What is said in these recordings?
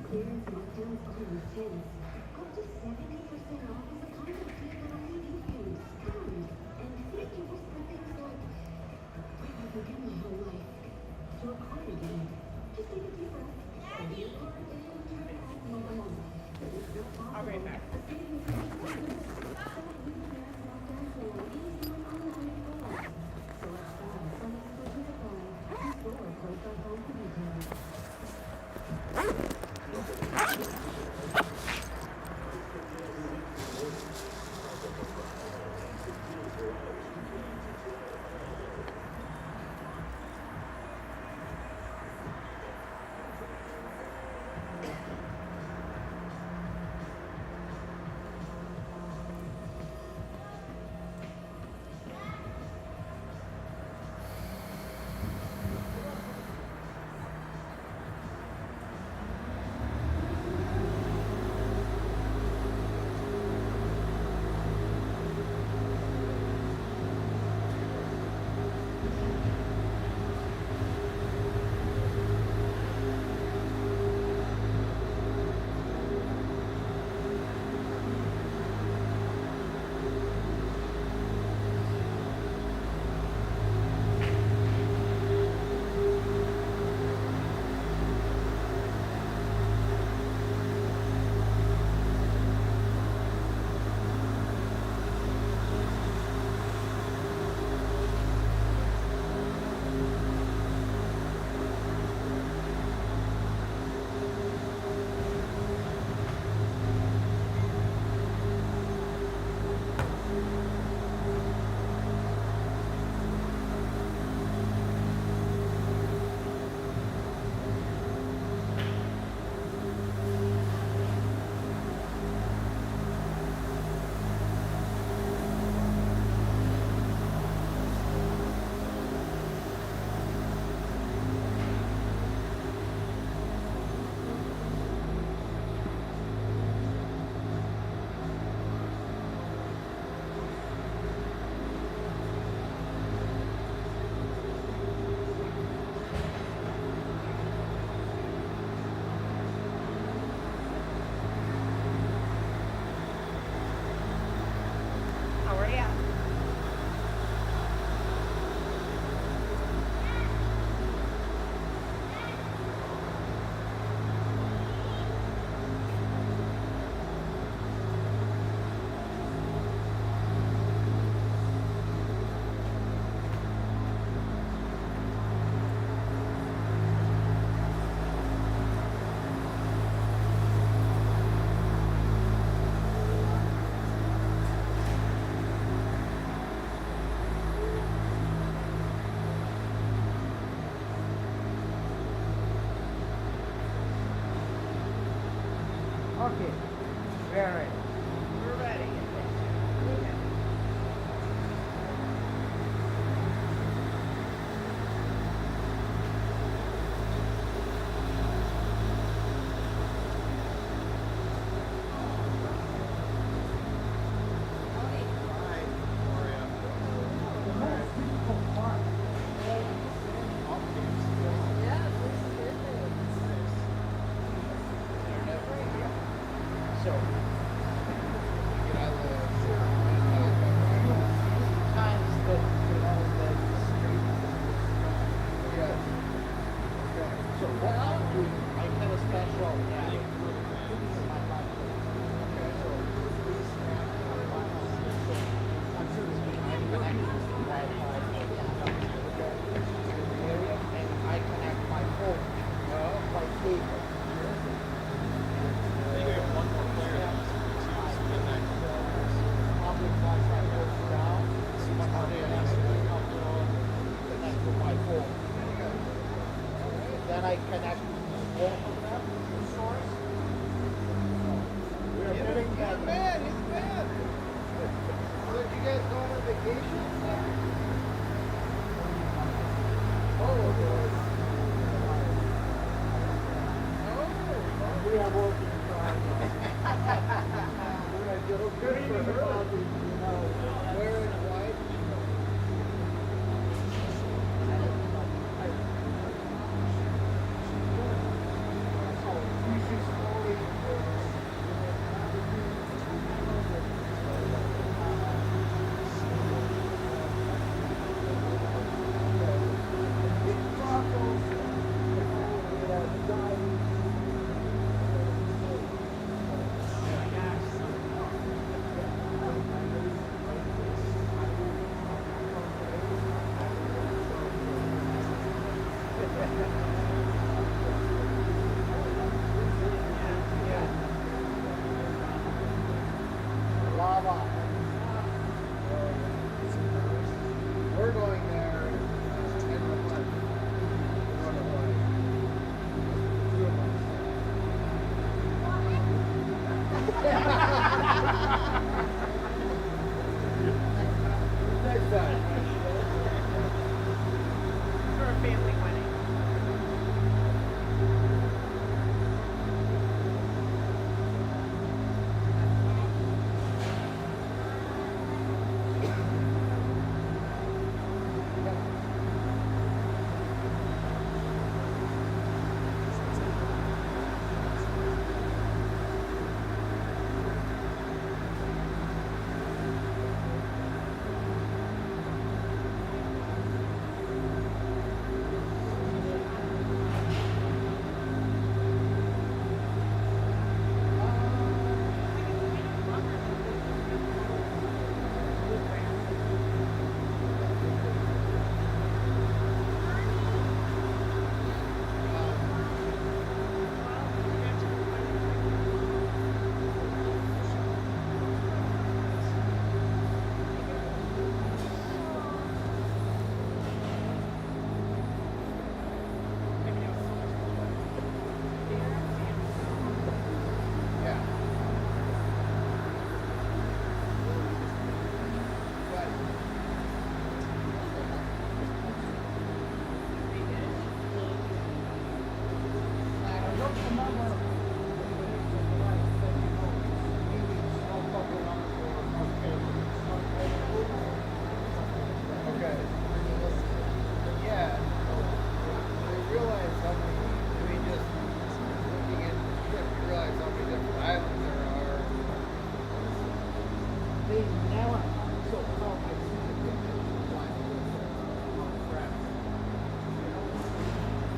I'll be right back. Okay, we're ready. We're ready. So, times the street. So what I'm doing, I have a special app in my laptop. So this app on my I'm connected to Wi-Fi area, and I connect my phone by cable. Public Wi-Fi goes down, but on the other connect to my phone. Then I connect both of them to source. We're getting that. Man, he's bad. So did you guys go on a vacation? We are working Friday. Good for her. Wearing white. So, Okay. Yeah. I realize how many, I mean, just looking at the trip, you realize how many different islands there are. They never, so how I see the pictures, why on the crap.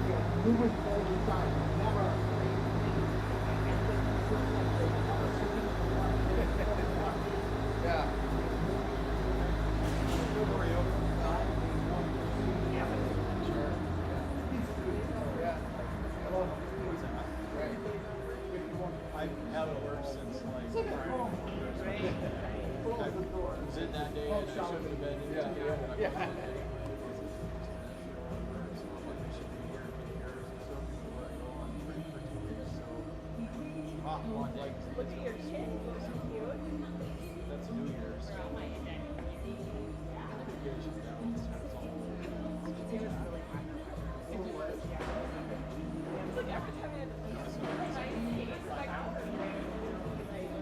Yeah, moving all the time, never. Yeah. Sure. Yeah. Right. I haven't worked since like Friday. I was in that day and I shouldn't have been in Yeah. today. Yeah. Yeah. Like, look at your kids, they're so cute. That's New Year's. Vacation down, that's all.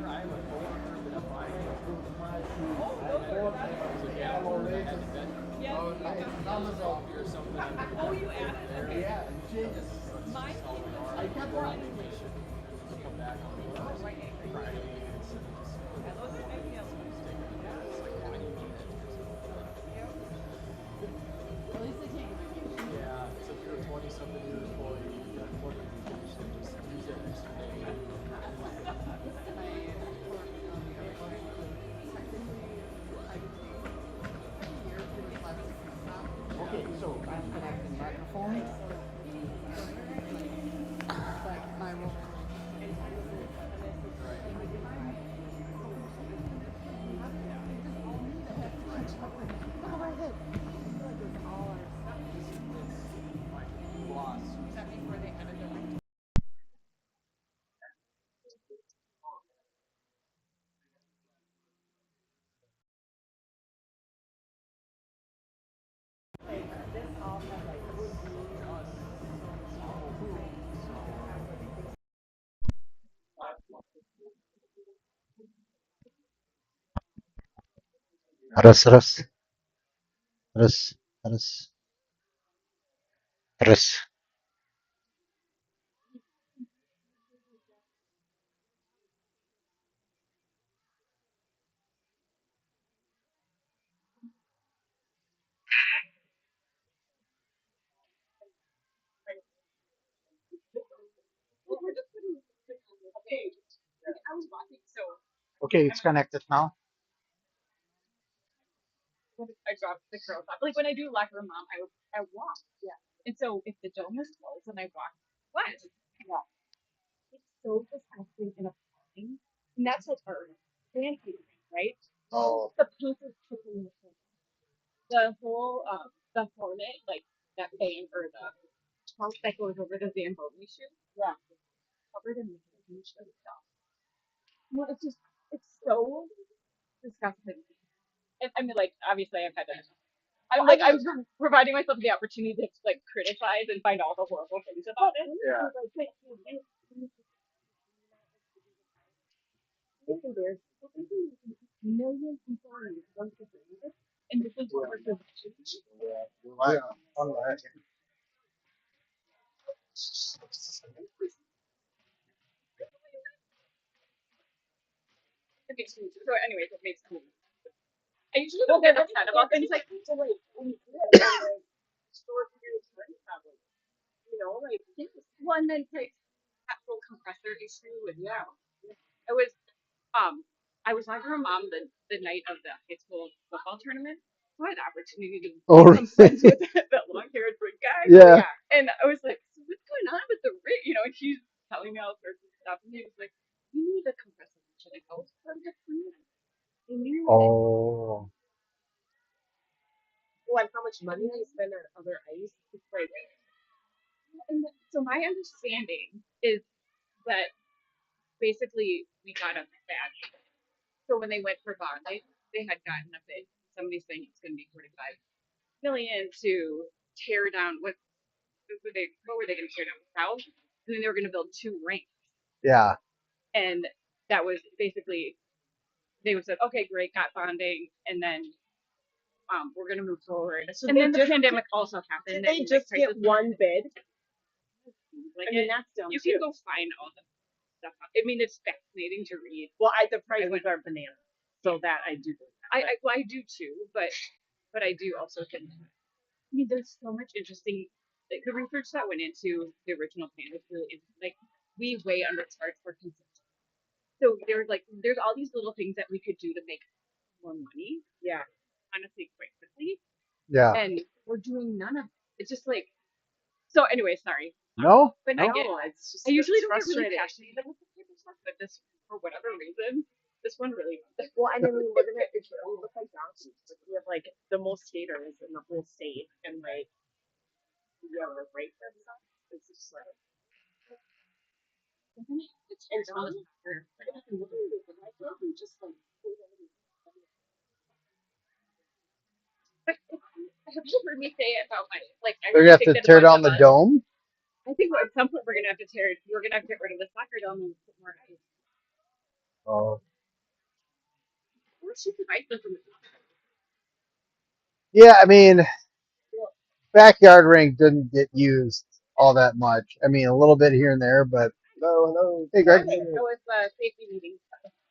I have a coworker that if I was a gambler and I had to bet Oh, nice. coffee or something, I would Oh, you added it? Okay. Yeah, changes. Mine I kept one. vacation, come back on Friday. Yeah, those are big deals. At least they take a vacation. Yeah, so if you're a 20-something year employee, you've got 20 vacation, just use that extra day. Okay, so I'm connecting microphone. رس رس رس رس رس. Okay, it's connected now. I dropped the girls off. Like when I do locker room mom, I walk. Yeah. And so if the dome is closed and I walk, what? Yeah. It's so disgusting and appalling. And that's like our fancy, right? Oh, The paint is chipping the paint. The whole the hornet, like that band or the tarp that goes over the Zamboni shoe. Yeah. Covered in the stuff. Well, it's so disgusting. And, I mean, like obviously I've had to. I'm providing myself the opportunity to like criticize and find all the horrible things about it. yeah. There's million people in one country, and this is what we're doing. Yeah. All right. It makes me so. Anyways, it makes me. I usually don't get upset about things like this. So like when you do it, like short period of time, probably. You know, like one then takes that whole compressor issue, and yeah, I was I was talking to mom the night of the high school football tournament. So I had the opportunity to Oh, become friends really? with that long haired Brit guy. Yeah. And I was like, so what's going on with the rig? You know, and she's telling me all sorts of stuff. And he was like, you need a compressor. Should I go? I'm just and you Oh, like how much money they spend on other ice. It's like, and so my understanding is that basically we got a bad. So when they went for bond, they had gotten a bid. Somebody's saying it's going to be 45 million to tear down what were they going to tear down the south? and then they were going to build 2 rinks, Yeah. and that was basically they said, okay, great, got bonding, and then we're going to move forward. So And then the pandemic also happened. Did they just get one bid? Like I mean, that's dumb you too. can go find all the stuff. I mean, it's fascinating to read. Well, the prices are bananas, so that I do. Well, I do too, but I do also think. I mean, there's so much interesting. Like, the research that went into the original plan is really interesting. Like, we way undercharged for consumption. So there's all these little things that we could do to make more money. Yeah. Honestly, quite quickly. Yeah. And we're doing none of it. It's just like. So anyway, sorry. No. But No? It's just I usually don't get frustrating. really passionate with the type of stuff, but this, for whatever reason, this one really. Well, I mean, we look at it. We look like donkeys. We have like the most skaters in the whole state, and like we have a rate for stuff. It's just like It's dumb. just like. Have you heard me say about my like? I They're really gonna have think to that tear a bunch down of the us. dome. I think at some point we're gonna have to tear. We're gonna have to get rid of the soccer dome and put more ice. Oh. Or shoot the ice from the top. Yeah, I mean, backyard rink didn't get used all that much. I mean, a little bit here and there, but hello. Hey, Greg. That was the safety meeting.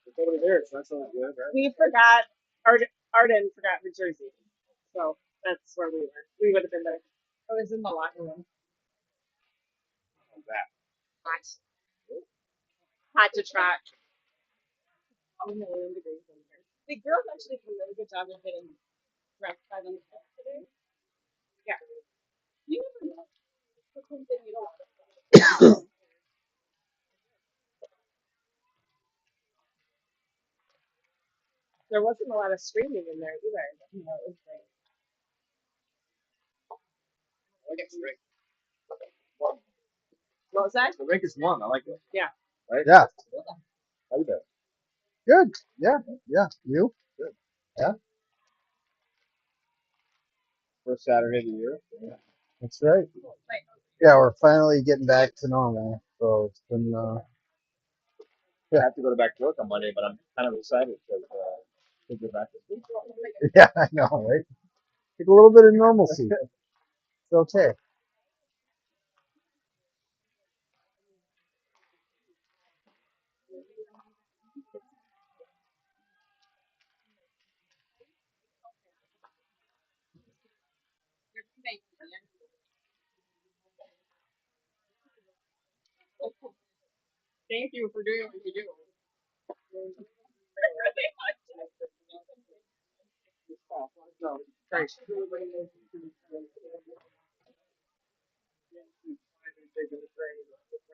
It's over there, so that's not good, right? We forgot. Arden forgot New Jersey, so that's where we were. We would have been there. I was in the locker room. How's that? Hot. Hot to trot. A million degrees in here. The girls actually did a really good job of getting wrecked by them today. Yeah. You never know. It's something you don't. There wasn't a lot of screaming in there either. You know, it was like, I like it. Rick. what was that? The rink is warm. I like it. Yeah. Right? Yeah. How you doing? Good. Yeah. Yeah. You? Good. Yeah. First Saturday of the year. Yeah. That's right. Yeah, we're finally getting back to normal. So it's been. I have to go back to work on Monday, but I'm kind of excited because to go back to school. Yeah, I know, right? Take a little bit of normalcy. It's okay. Thank you for doing what you do. No, great.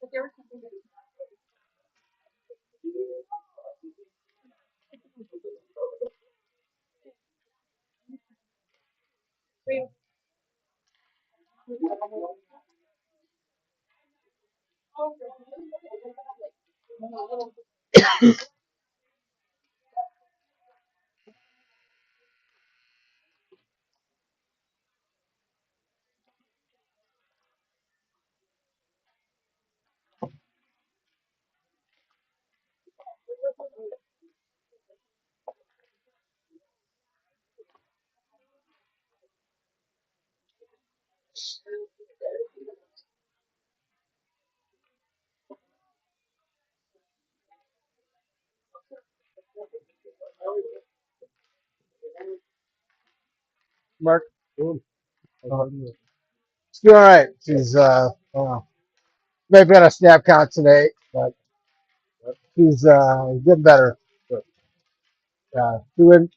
But there was something that Mark. It's doing all right. She's maybe got a snap count today, but she's getting better. But, doing.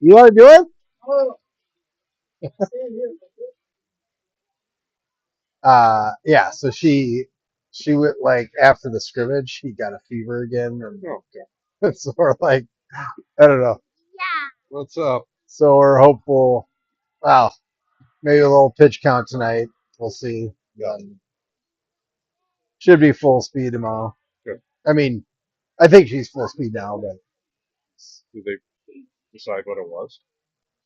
You want to do it? Yeah. So she she went like after the scrimmage, he got a fever again, and so we're like, I don't know. What's up? So we're hopeful. Wow, maybe a little pitch count tonight. We'll see. Should be full speed tomorrow. Good. I mean, I think she's full speed now, but Did they decide what it was?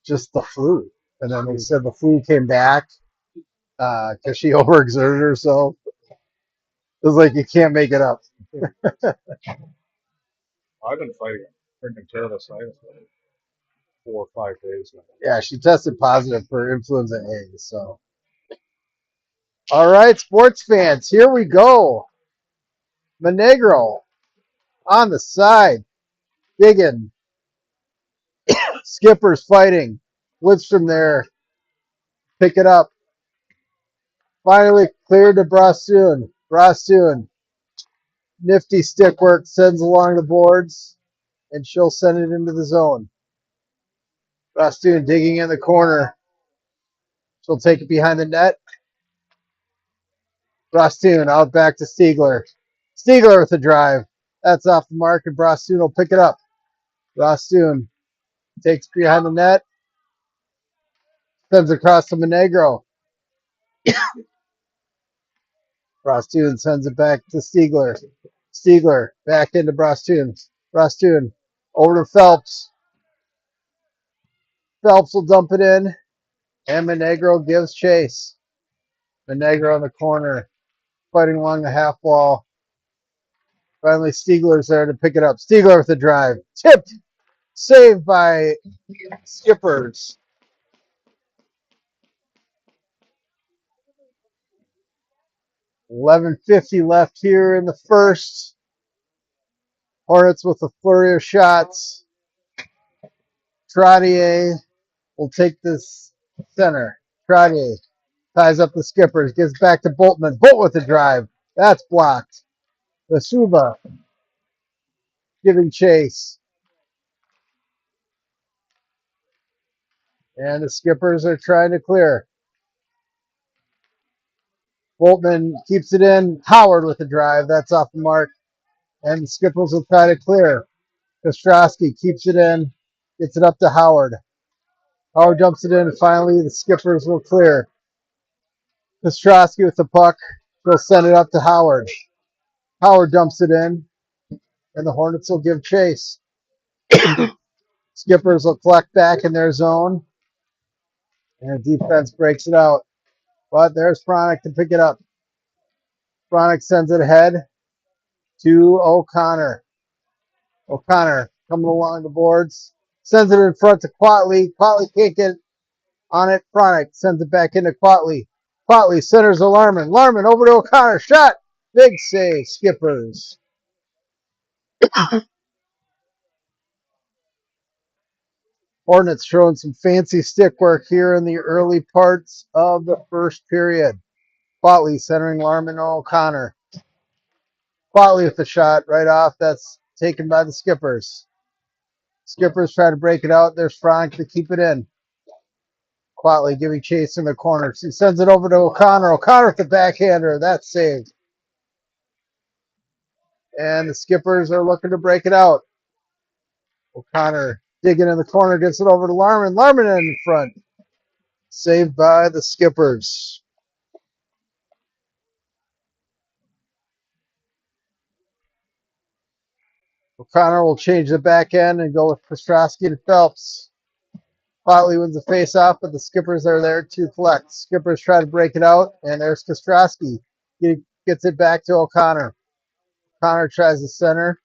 just the flu. And then they said the flu came back because she overexerted herself. It was like you can't make it up. I've been fighting a freaking terrible sinus for like 4 or 5 days now. Yeah, she tested positive for influenza A. So, all right, sports fans, here we go. Monegro on the side, digging. Skipper's fighting. Blitz from there. Pick it up. Finally cleared to Brasoon. Brasoon, nifty stick work, sends along the boards, and she'll send it into the zone. Brasoon digging in the corner. She'll take it behind the net. Brasoon out back to Stiegler. Stiegler with the drive. That's off the mark, and Brasoon will pick it up. Brasoon takes behind the net. Sends across to Monegro. Brasoon sends it back to Stiegler. Stiegler back into Brasoon. Brasoon over to Phelps. Phelps will dump it in, and Monegro gives chase. Monegro in the corner, fighting along the half wall. Finally, Stiegler's there to pick it up. Stiegler with the drive. Tipped. Saved by Skippers. 11:50 left here in the first. Hornets with a flurry of shots. Trottier will take this center. Trottier ties up the Skippers. Gives back to Boltman. Bolt with the drive. That's blocked. Vasuba giving chase. And the Skippers are trying to clear. Boltman keeps it in. Howard with the drive. That's off the mark. And the Skippers will try to clear. Kostrowski keeps it in. Gets it up to Howard. Howard dumps it in. And finally, the Skippers will clear. Kostrowski with the puck. Will send it up to Howard. Howard dumps it in. And the Hornets will give chase. Skippers will collect back in their zone. And the defense breaks it out. But there's Fronick to pick it up. Fronick sends it ahead to O'Connor. O'Connor coming along the boards. Sends it in front to Quatley. Quatley can't get on it. Fronick sends it back into Quatley. Quatley centers to Larman. Larman over to O'Connor. Shot. Big save. Skippers. Hornets showing some fancy stick work here in the early parts of the first period. Quatley centering Larman O'Connor. Quatley with the shot right off. That's taken by the Skippers. Skippers try to break it out. There's Frank to keep it in. Quatley giving chase in the corner. He sends it over to O'Connor. O'Connor with the backhander. That's saved. And the Skippers are looking to break it out. O'Connor digging in the corner. Gets it over to Larman. Larman in front. Saved by the Skippers. O'Connor will change the back end and go with Kostrowski to Phelps. Quatley wins the face-off, but the Skippers are there to collect. Skippers try to break it out, and there's Kostrowski. He gets it back to O'Connor. O'Connor tries the center,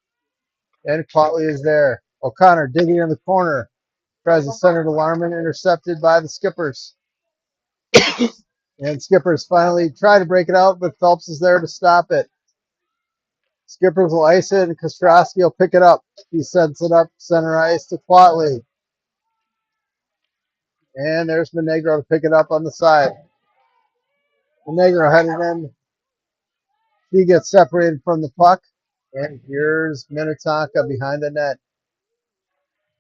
and Quatley is there. O'Connor digging in the corner. Tries the center to Larman, intercepted by the Skippers. And Skippers finally try to break it out, but Phelps is there to stop it. Skippers will ice it, and Kostrowski will pick it up. He sends it up center ice to Quatley. And there's Monegro to pick it up on the side. Monegro headed in. He gets separated from the puck. And here's Minnetonka behind the net.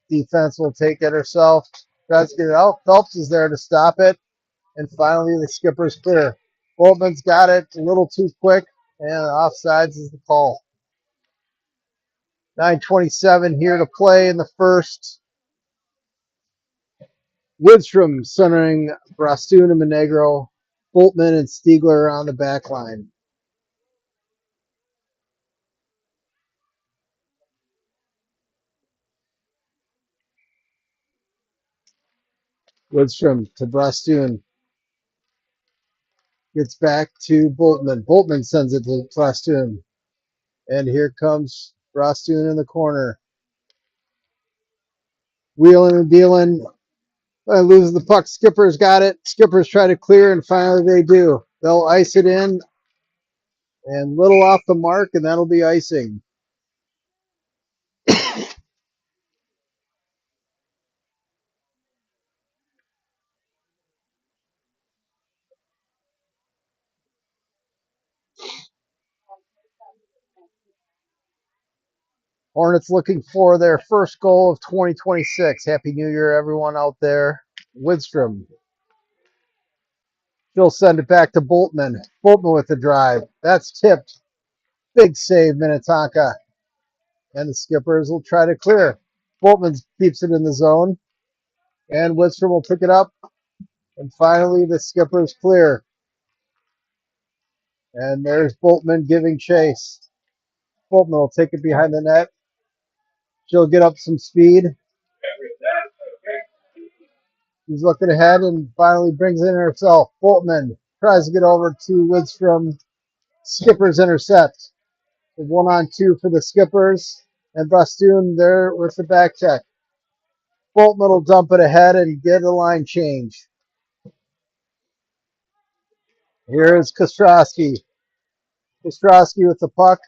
Defense will take it herself. Tries to get it out. Phelps is there to stop it. And finally, the Skipper's clear. Boltman's got it a little too quick. And offsides is the call. 9:27 here to play in the first. Woodstrom centering Brastoon and Monegro. Boltman and Stiegler on the back line. Woodstrom to Brastoon. Gets back to Boltman. Boltman sends it to Brastoon. And here comes Brastoon in the corner. Wheeling and dealing. Loses the puck. Skipper's got it. Skippers try to clear, and finally they do. They'll ice it in. And little off the mark, and that'll be icing. Hornets looking for their first goal of 2026. Happy New Year, everyone out there. Widstrom. She'll send it back to Boltman. Boltman with the drive. That's tipped. Big save, Minnetonka. And the Skippers will try to clear. Boltman keeps it in the zone. And Widstrom will pick it up. And finally, the Skippers clear. And there's Boltman giving chase. Boltman will take it behind the net. She'll get up some speed. He's looking ahead and finally brings it in herself. Boltman tries to get over to Widstrom. Skippers intercept. 1-on-2 for the Skippers. And Brastoon there with the back check. Boltman will dump it ahead and get a line change. Here's Kostrowski. Kostrowski with the puck.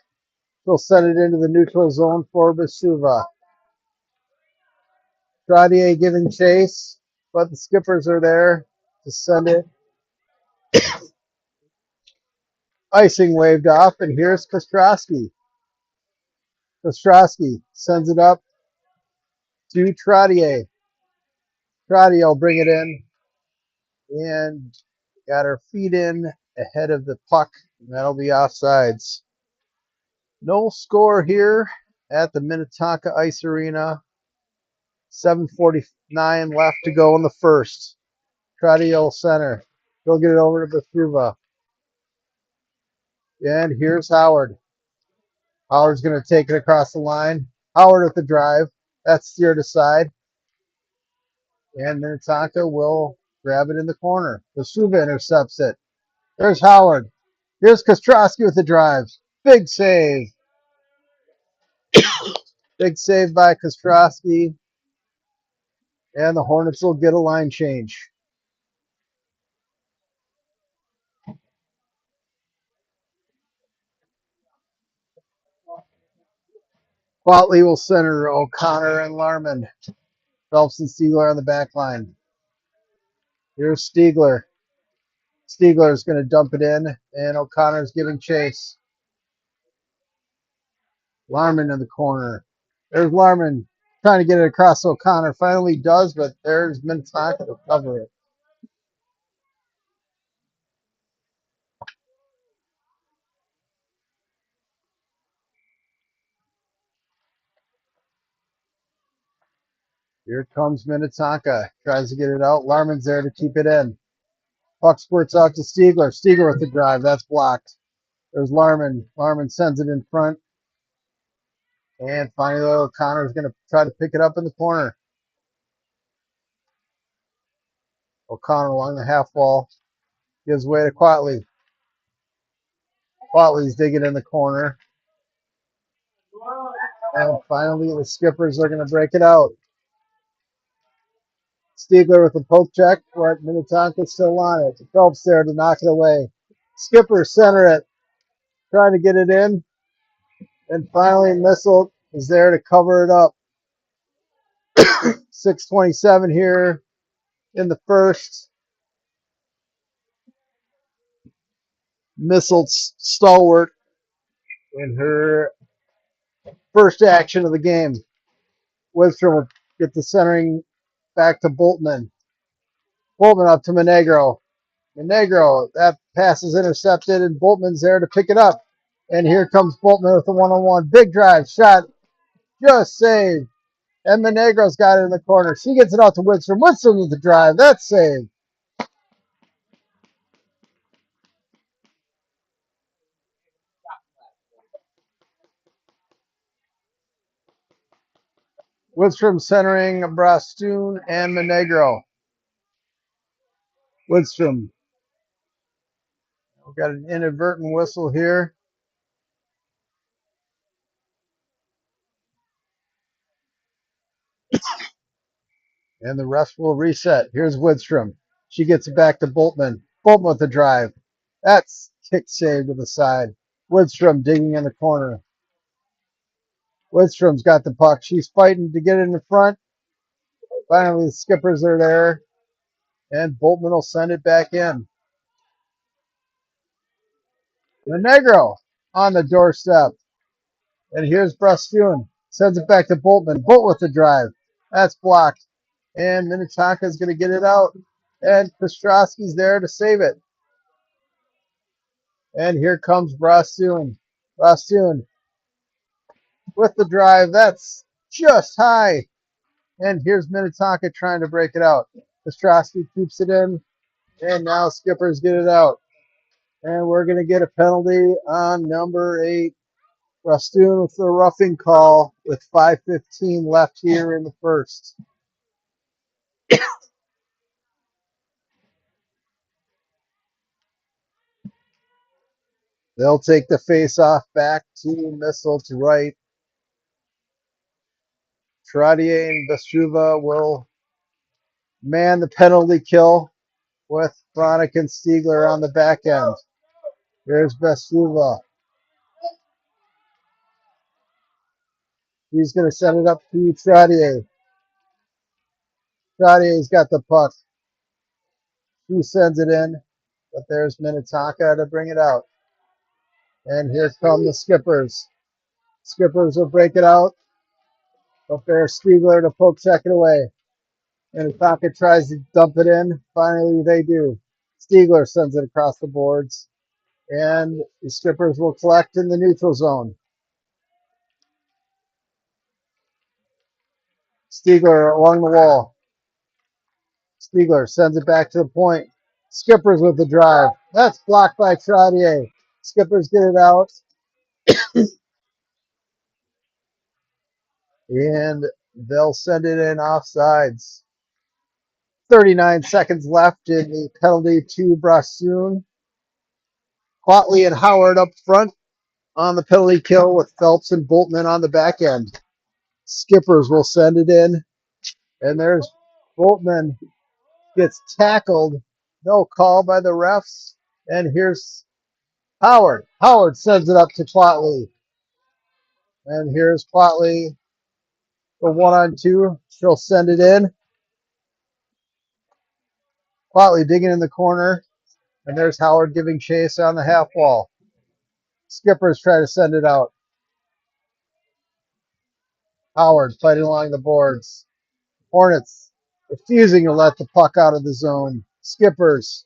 He'll send it into the neutral zone for Basuva. Tradier giving chase, but the Skippers are there to send it. Icing waved off, and here's Kostrowski. Kostrowski sends it up to Tradier. Tradier will bring it in and got her feet in ahead of the puck. And that'll be offsides. No score here at the Minnetonka Ice Arena. 7:49 left to go in the first. Tradier center. He'll get it over to Basuva. And here's Howard. Howard's going to take it across the line. Howard with the drive. That's steered aside. And Minnetonka will grab it in the corner. Basuva intercepts it. There's Howard. Here's Kostrowski with the drive. Big save. Big save by Kostrowski. And the Hornets will get a line change. Quatley will center O'Connor and Larman. Phelps and Stiegler on the back line. Here's Stiegler. Stiegler is going to dump it in, and O'Connor's giving chase. Larman in the corner. There's Larman trying to get it across O'Connor. Finally does, but there's Minnetonka to cover it. Here comes Minnetonka. Tries to get it out. Larman's there to keep it in. Puck squirts out to Stiegler. Stiegler with the drive. That's blocked. There's Larman. Larman sends it in front. And finally, O'Connor's going to try to pick it up in the corner. O'Connor along the half wall. Gives way to Quatley. Quatley's digging in the corner. And finally, the Skippers are going to break it out. Stiegler with a poke check, but Minnetonka's still on it. Phelps there to knock it away. Skipper center it, trying to get it in. And finally, Missile is there to cover it up. 6:27 here in the first. Missile stalwart in her first action of the game. Widstrom will get the centering back to Boltman. Boltman up to Monegro. Monegro, that pass is intercepted, and Boltman's there to pick it up. And here comes Boltman with a one-on-one. Big drive, shot, just saved. And Monegro's got it in the corner. She gets it out to Winston. Winston with the drive. That's saved. Widstrom centering Brastoon and Monegro. Widstrom. We've got an inadvertent whistle here. And the rest will reset. Here's Widstrom. She gets it back to Boltman. Boltman with the drive. That's kick save to the side. Widstrom digging in the corner. Widstrom's got the puck. She's fighting to get it in the front. Finally, the skippers are there. And Boltman will send it back in. Monegro on the doorstep. And here's Brastoon. Sends it back to Boltman. Bolt with the drive. That's blocked. And Minnetonka is going to get it out. And Kostrowski's there to save it. And here comes Brastoon. Brastoon with the drive. That's just high. And here's Minnetonka trying to break it out. Kostrowski keeps it in. And now skippers get it out. And we're going to get a penalty on number 8. Brastoon with the roughing call with 5:15 left here in the first. They'll take the face-off back to Missile to right. Trottier and Bastruva will man the penalty kill with Bronick and Stiegler on the back end. Here's Bastruva. He's going to set it up to Trottier. Trottier's got the puck. He sends it in, but there's Minnetonka to bring it out. And here come the skippers. Skippers will break it out, but there's Stiegler to poke check it away. Minnetonka tries to dump it in. Finally, they do. Stiegler sends it across the boards, and the skippers will collect in the neutral zone. Stiegler along the wall. Stiegler sends it back to the point. Skippers with the drive. That's blocked by Trottier. Skippers get it out. And they'll send it in offsides. 39 seconds left in the penalty to Brastoon. Quatley and Howard up front on the penalty kill with Phelps and Boltman on the back end. Skippers will send it in. And there's Boltman gets tackled. No call by the refs. And here's Howard. Howard sends it up to Quatley. And here's Quatley. The 1-on-2. She'll send it in. Quatley digging in the corner. And there's Howard giving chase on the half wall. Skippers try to send it out. Howard fighting along the boards. Hornets refusing to let the puck out of the zone. Skippers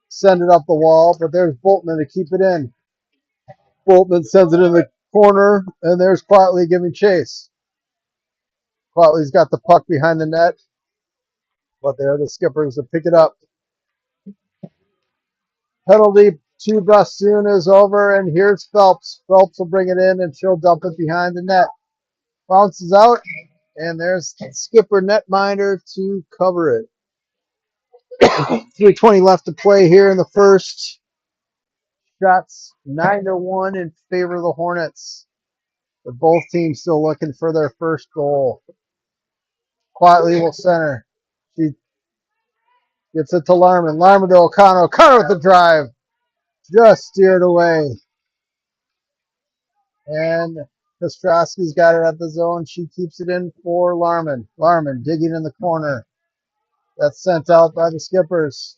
send it up the wall, but there's Boltman to keep it in. Boltman sends it in the corner, and there's Quatley giving chase. Quatley's got the puck behind the net, but there are the Skippers to pick it up. Penalty to Brastoon is over, and here's Phelps. Phelps will bring it in, and she'll dump it behind the net. Bounces out, and there's skipper netminder to cover it. 3:20 left to play here in the first. Shots 9-1 in favor of the Hornets. But both teams still looking for their first goal. Quatley will center. She gets it to Larman. Larman to O'Connor. O'Connor with the drive. Just steered away. And Kostrowski's got it at the zone. She keeps it in for Larman. Larman digging in the corner. That's sent out by the Skippers.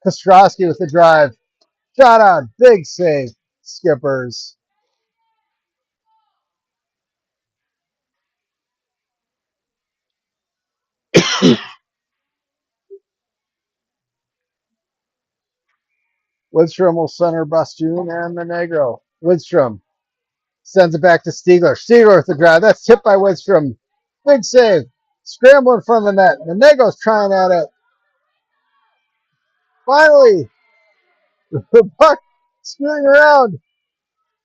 Kostrowski with the drive. Shot on. Big save. Skippers. Lidstrom will center Bastoon and Monegro. Widstrom sends it back to Stiegler. Stiegler with the drive. That's tipped by Widstrom. Big save. Scramble in front of the net. Monego's trying at it. Finally, the puck screwing around.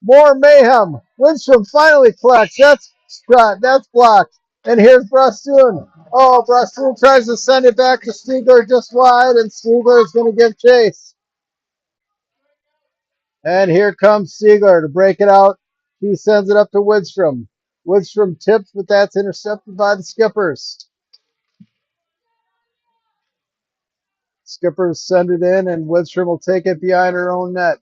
More mayhem. Lindstrom finally collects. That's shot. That's blocked. And here's Brastoon. Oh, Brastoon tries to send it back to Stiegler just wide, and Stiegler is going to give chase. And here comes Stiegler to break it out. He sends it up to Widstrom. Widstrom tips, but that's intercepted by the Skippers. Skippers send it in, and Widstrom will take it behind her own net.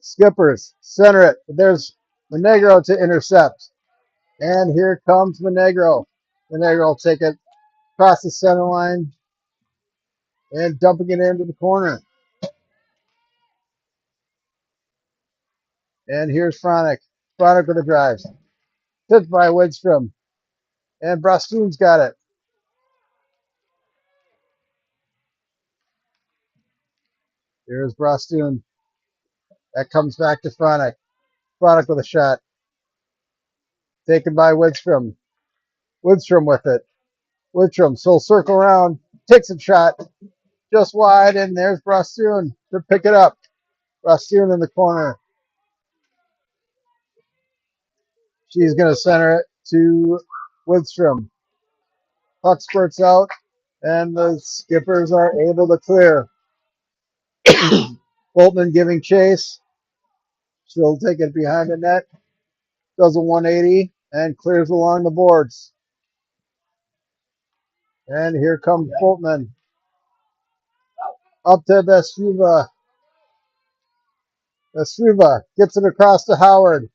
Skippers center it. There's Monegro to intercept. And here comes Monegro. Monegro will take it across the center line and dumping it into the corner. And here's Fronic. Fronic with the drive. Tipped by Widstrom. And Brastoon's got it. Here's Brastoon. That comes back to Fronic. Fronic with a shot. Taken by Widstrom. Widstrom with it. Widstrom, so circle around. Takes a shot. Just wide. And there's Brastoon to pick it up. Brastoon in the corner. She's going to center it to Widstrom. Puck spurts out, and the Skippers are able to clear. Boltman giving chase. She'll take it behind the net. Does a 180 and clears along the boards. And here comes Boltman. Up to Vesuva. Vesuva gets it across to Howard.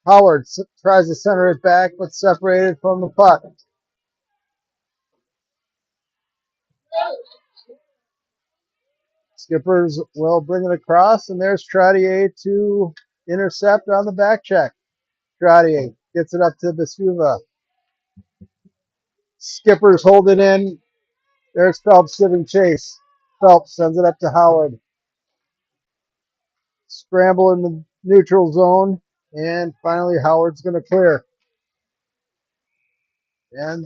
Howard tries to center it back, but separated from the puck. Skippers will bring it across, and there's Trottier to intercept on the back check. Trottier gets it up to Vesuva. Skippers hold it in. There's Phelps giving chase. Phelps sends it up to Howard. Scramble in the neutral zone. And finally, Howard's going to clear. And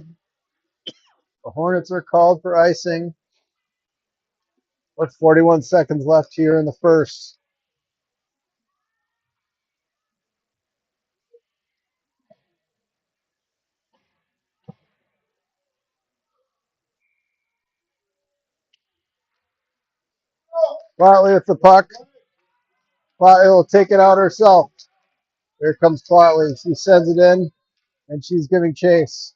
the Hornets are called for icing with 41 seconds left here in the first. Bartley with the puck. Bartley will take it out herself. Here comes Bartley. She sends it in, and she's giving chase.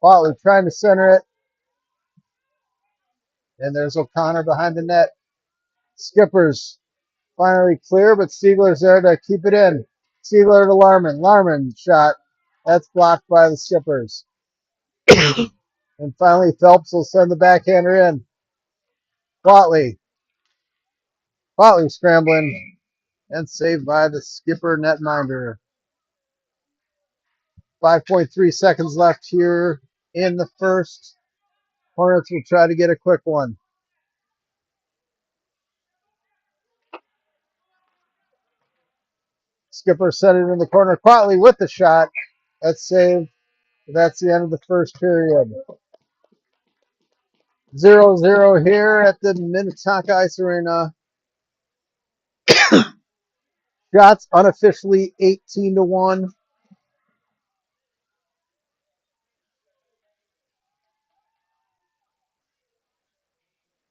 Bartley trying to center it. And there's O'Connor behind the net. Skippers finally clear, but Stiegler's there to keep it in. Stiegler to Larman. Larman shot. That's blocked by the Skippers. And finally, Phelps will send the backhander in. Botley. Botley scrambling and saved by the Skipper netminder. 5.3 seconds left here in the first. Hornets will try to get a quick one. Skipper set it in the corner. Botley with the shot. That's saved. That's the end of the first period. 0-0 here at the Minnetonka Ice Arena. Shots unofficially 18-1.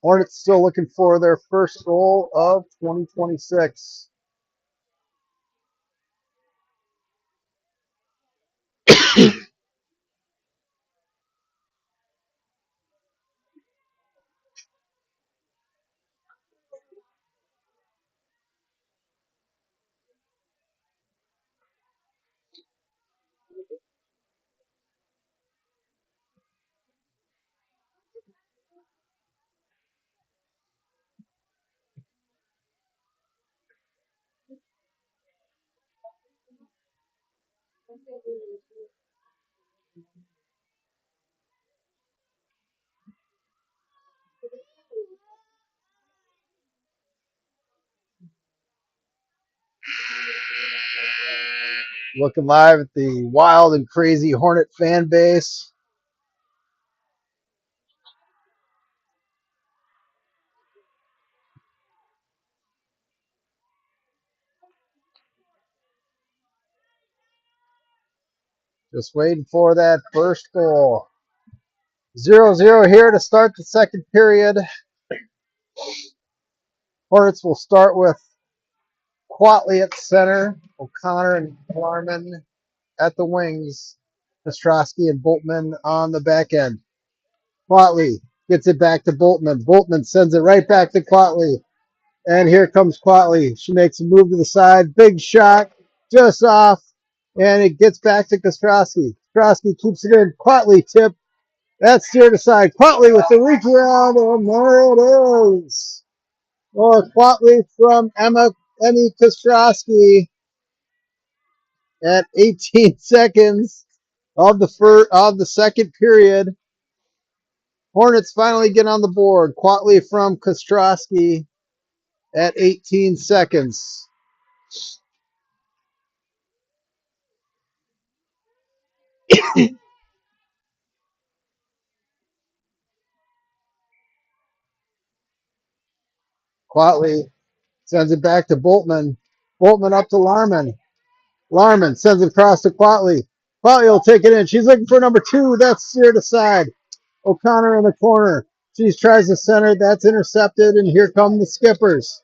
Hornets still looking for their first goal of 2026. Looking live at the wild and crazy Hornet fan base. Just waiting for that first goal. 0-0 here to start the second period. Hornets will start with Quatley at center, O'Connor and Klarman at the wings, Ostrowski and Boltman on the back end. Quatley gets it back to Boltman. Boltman sends it right back to Quatley. And here comes Quatley. She makes a move to the side. Big shot, just off. And it gets back to Ostrowski. Ostrowski keeps it in. Quatley tip. That's steered aside. Quatley with the reach around, and there it is. More Quatley from Emmy Kostrowski at 18 seconds of the second period. Hornets finally get on the board. Quatley from Kostrowski at 18 seconds. Quatley sends it back to Boltman. Boltman up to Larman. Larman sends it across to Quatley. Quatley will take it in. She's looking for number 2. That's steered aside. O'Connor in the corner. She tries to center. That's intercepted. And here come the Skippers.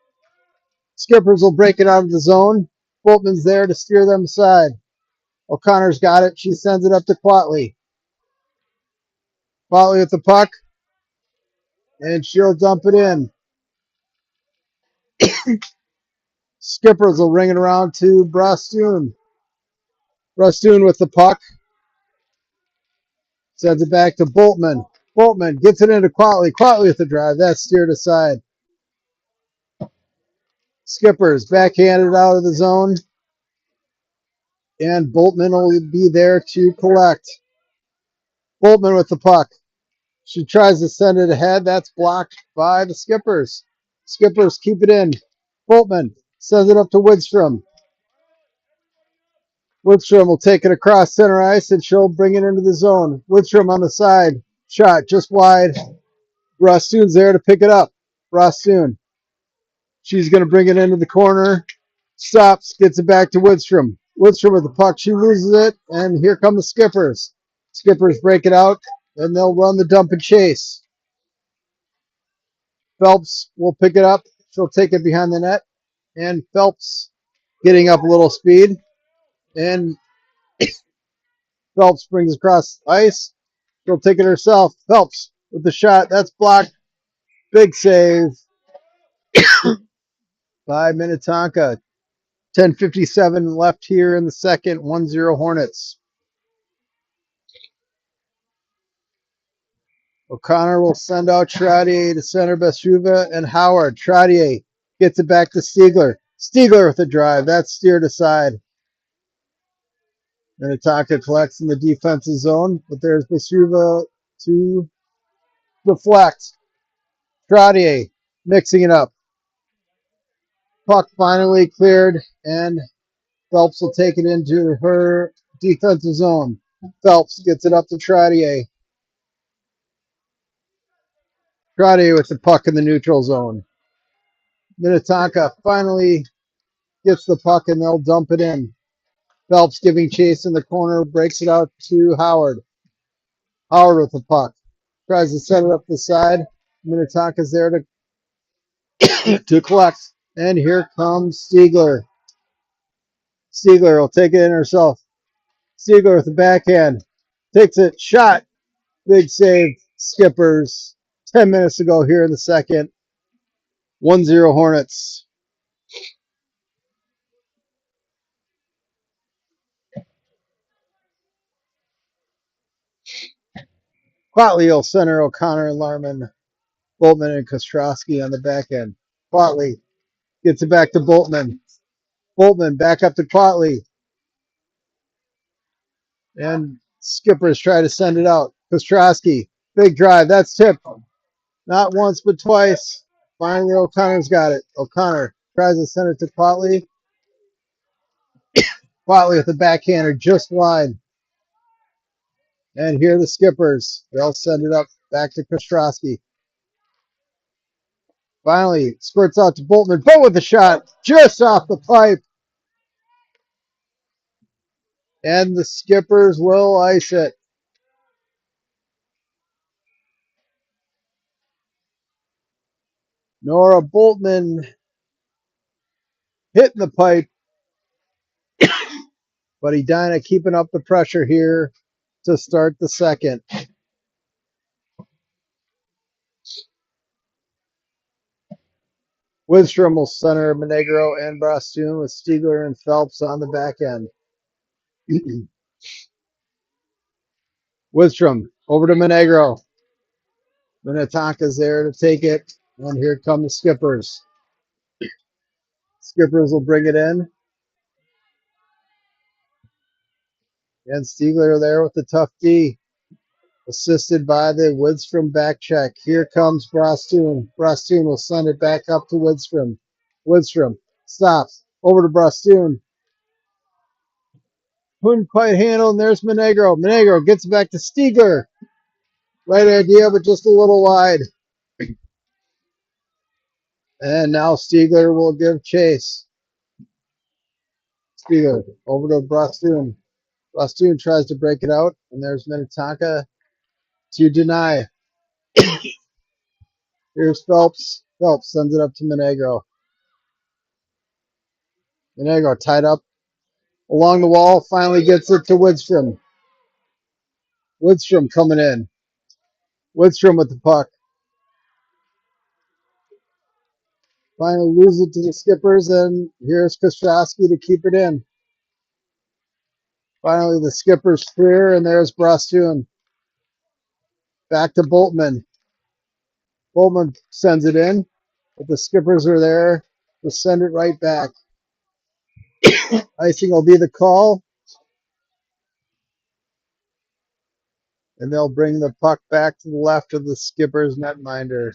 Skippers will break it out of the zone. Boltman's there to steer them aside. O'Connor's got it. She sends it up to Quatley. Quatley with the puck. And she'll dump it in. Skippers will ring it around to Brastoon. Brastoon with the puck. Sends it back to Boltman. Boltman gets it into Quatley. Quatley with the drive. That's steered aside. Skippers backhanded out of the zone. And Boltman will be there to collect. Boltman with the puck. She tries to send it ahead. That's blocked by the Skippers. Skippers keep it in. Boltman sends it up to Widstrom. Widstrom will take it across center ice, and she'll bring it into the zone. Widstrom on the side. Shot just wide. Rostoon's there to pick it up. Rostoon. She's going to bring it into the corner. Stops. Gets it back to Widstrom. Widstrom with the puck. She loses it, and here come the Skippers. Skippers break it out, and they'll run the dump and chase. Phelps will pick it up. She'll take it behind the net. And Phelps getting up a little speed. And Phelps brings across ice. She'll take it herself. Phelps with the shot. That's blocked. Big save by Minnetonka. 10:57 left here in the second. 1-0 Hornets. O'Connor will send out Trottier to center Bastuva and Howard. Trottier gets it back to Stiegler. Stiegler with the drive. That's steered aside. Minnetonka collects in the defensive zone, but there's Bastuva to deflect. Trottier mixing it up. Puck finally cleared, and Phelps will take it into her defensive zone. Phelps gets it up to Trottier. Trottier with the puck in the neutral zone. Minnetonka finally gets the puck, and they'll dump it in. Phelps giving chase in the corner, breaks it out to Howard. Howard with the puck. Tries to set it up the side. Minnetonka's there to collect. And here comes Stiegler. Stiegler will take it in herself. Stiegler with the backhand. Takes it. Shot. Big save. Skippers. 10 minutes to go here in the second. 1-0 Hornets. Quatley will center O'Connor and Larman. Boltman and Kostrowski on the back end. Quatley gets it back to Boltman. Boltman back up to Quatley. And Skippers try to send it out. Kostrowski. Big drive. That's tipped. Not once, but twice. Finally, O'Connor's got it. O'Connor tries to send it to Quatley. Watley with the backhander just wide. And here are the skippers. They'll send it up back to Kostrowski. Finally, spurts out to Boltman. Bolt with the shot just off the pipe. And the skippers will ice it. Nora Boltman hitting the pipe, but Edina keeping up the pressure here to start the second. Widstrom will center Monegro and Brastoon with Stiegler and Phelps on the back end. Widstrom over to Monegro. Minnetonka's there to take it, and here come the skippers. Skippers will bring it in, and Stiegler there with the tough D, assisted by the Widstrom back check. Here comes Brastoon. Brastoon will send it back up to Widstrom. Widstrom stops over to Brastoon. Couldn't quite handle, and there's Monegro. Monegro gets it back to Stiegler. Right idea, but just a little wide. And now Stiegler will give chase. Stiegler over to Brastoon. Brastoon tries to break it out, and there's Minnetonka to deny. Here's Phelps. Phelps sends it up to Monegro. Monegro tied up along the wall, finally gets it to Widstrom. Widstrom coming in. Widstrom with the puck. Finally loses it to the skippers, and here's Kostrowski to keep it in. Finally, the skippers clear, and there's Brastoon. Back to Boltman. Boltman sends it in, but the skippers are there to send it right back. Icing will be the call, and they'll bring the puck back to the left of the skipper's netminder.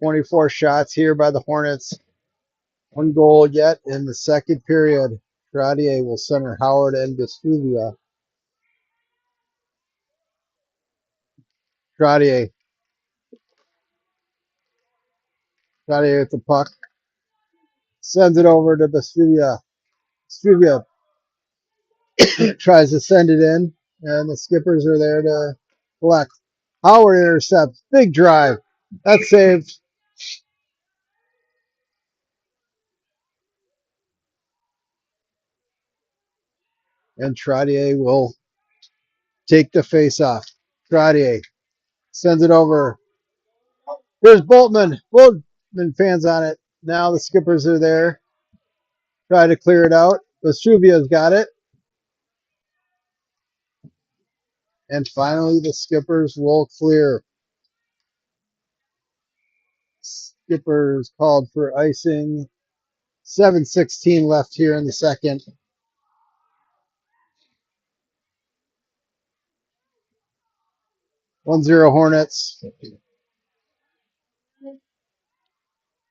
24 shots here by the Hornets. One goal yet in the second period. Trottier will center Howard and Vesuvia. Trottier. Trottier with the puck. Sends it over to Vesuvia. Vesuvia tries to send it in, and the skippers are there to collect. Howard intercepts. Big drive. That's saved. And Trottier will take the face off. Trottier sends it over. Here's Boltman. Boltman fans on it. Now the skippers are there. Try to clear it out. Vesuvia's got it. And finally, the skippers will clear. Skippers called for icing. 7:16 left here in the second. 1-0 Hornets.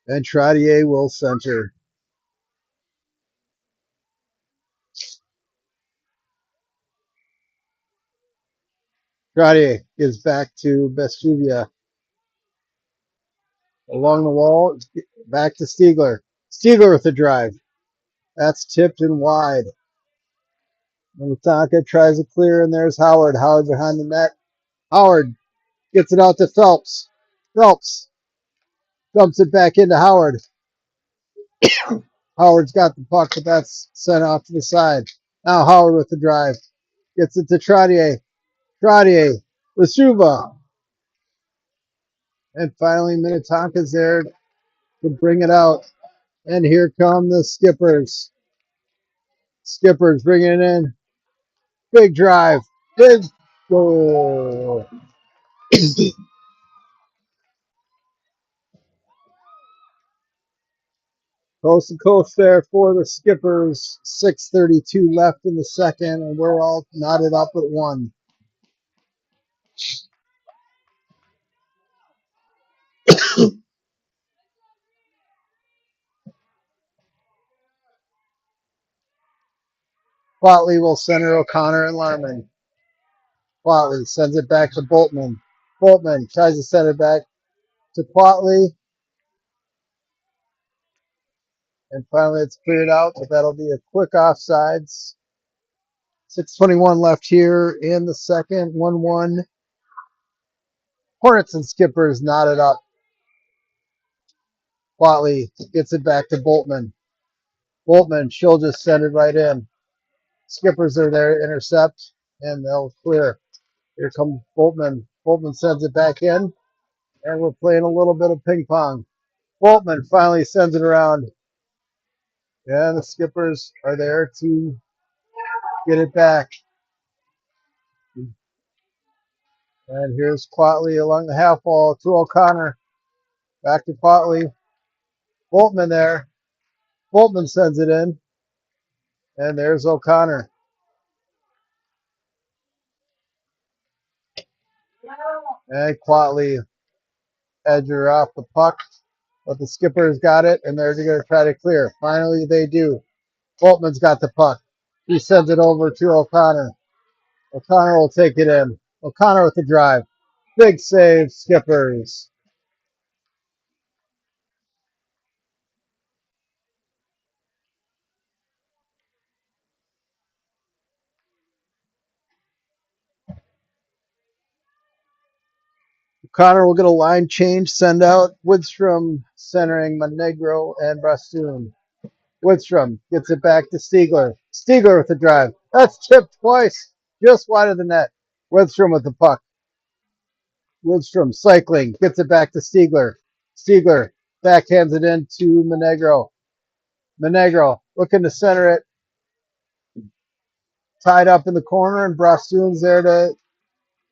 And Trottier will center. Trottier gives back to Vesuvia. Along the wall, back to Stiegler. Stiegler with the drive. That's tipped and wide. Minnetonka tries to clear, and there's Howard. Howard behind the net. Howard gets it out to Phelps. Phelps dumps it back into Howard. Howard's got the puck, but that's sent off to the side. Now Howard with the drive. Gets it to Trottier. Trottier. Lasuva. And finally, Minnetonka's there to bring it out. And here come the skippers. Skippers bringing it in. Big drive. Big goal. Coast to coast there for the skippers. 6:32 left in the second, and we're all knotted up at one. Quatley will center O'Connor and Larman. Quatley sends it back to Boltman. Boltman tries to send it back to Quatley. And finally it's cleared out, but that'll be a quick offsides. 6:21 left here in the second. 1-1. Hornets and Skippers knotted up. Quatley gets it back to Boltman. Boltman, she'll just send it right in. Skippers are there to intercept, and they'll clear. Here comes Boltman. Boltman sends it back in, and we're playing a little bit of ping pong. Boltman finally sends it around, and the Skippers are there to get it back. And here's Quatley along the half wall to O'Connor. Back to Quatley. Boltman there. Boltman sends it in, and there's O'Connor. And Quatley edger off the puck, but the Skippers got it, and they're going to try to clear. Finally, they do. Boltman's got the puck. He sends it over to O'Connor. O'Connor will take it in. O'Connor with the drive. Big save, Skippers. O'Connor will get a line change, send out Woodstrom centering Monegro and Brastoon. Woodstrom gets it back to Stiegler. Stiegler with the drive. That's tipped twice, just wide of the net. Woodstrom with the puck. Woodstrom cycling, gets it back to Stiegler. Stiegler backhands it in to Monegro. Monegro looking to center it. Tied up in the corner, and Brastoon's there to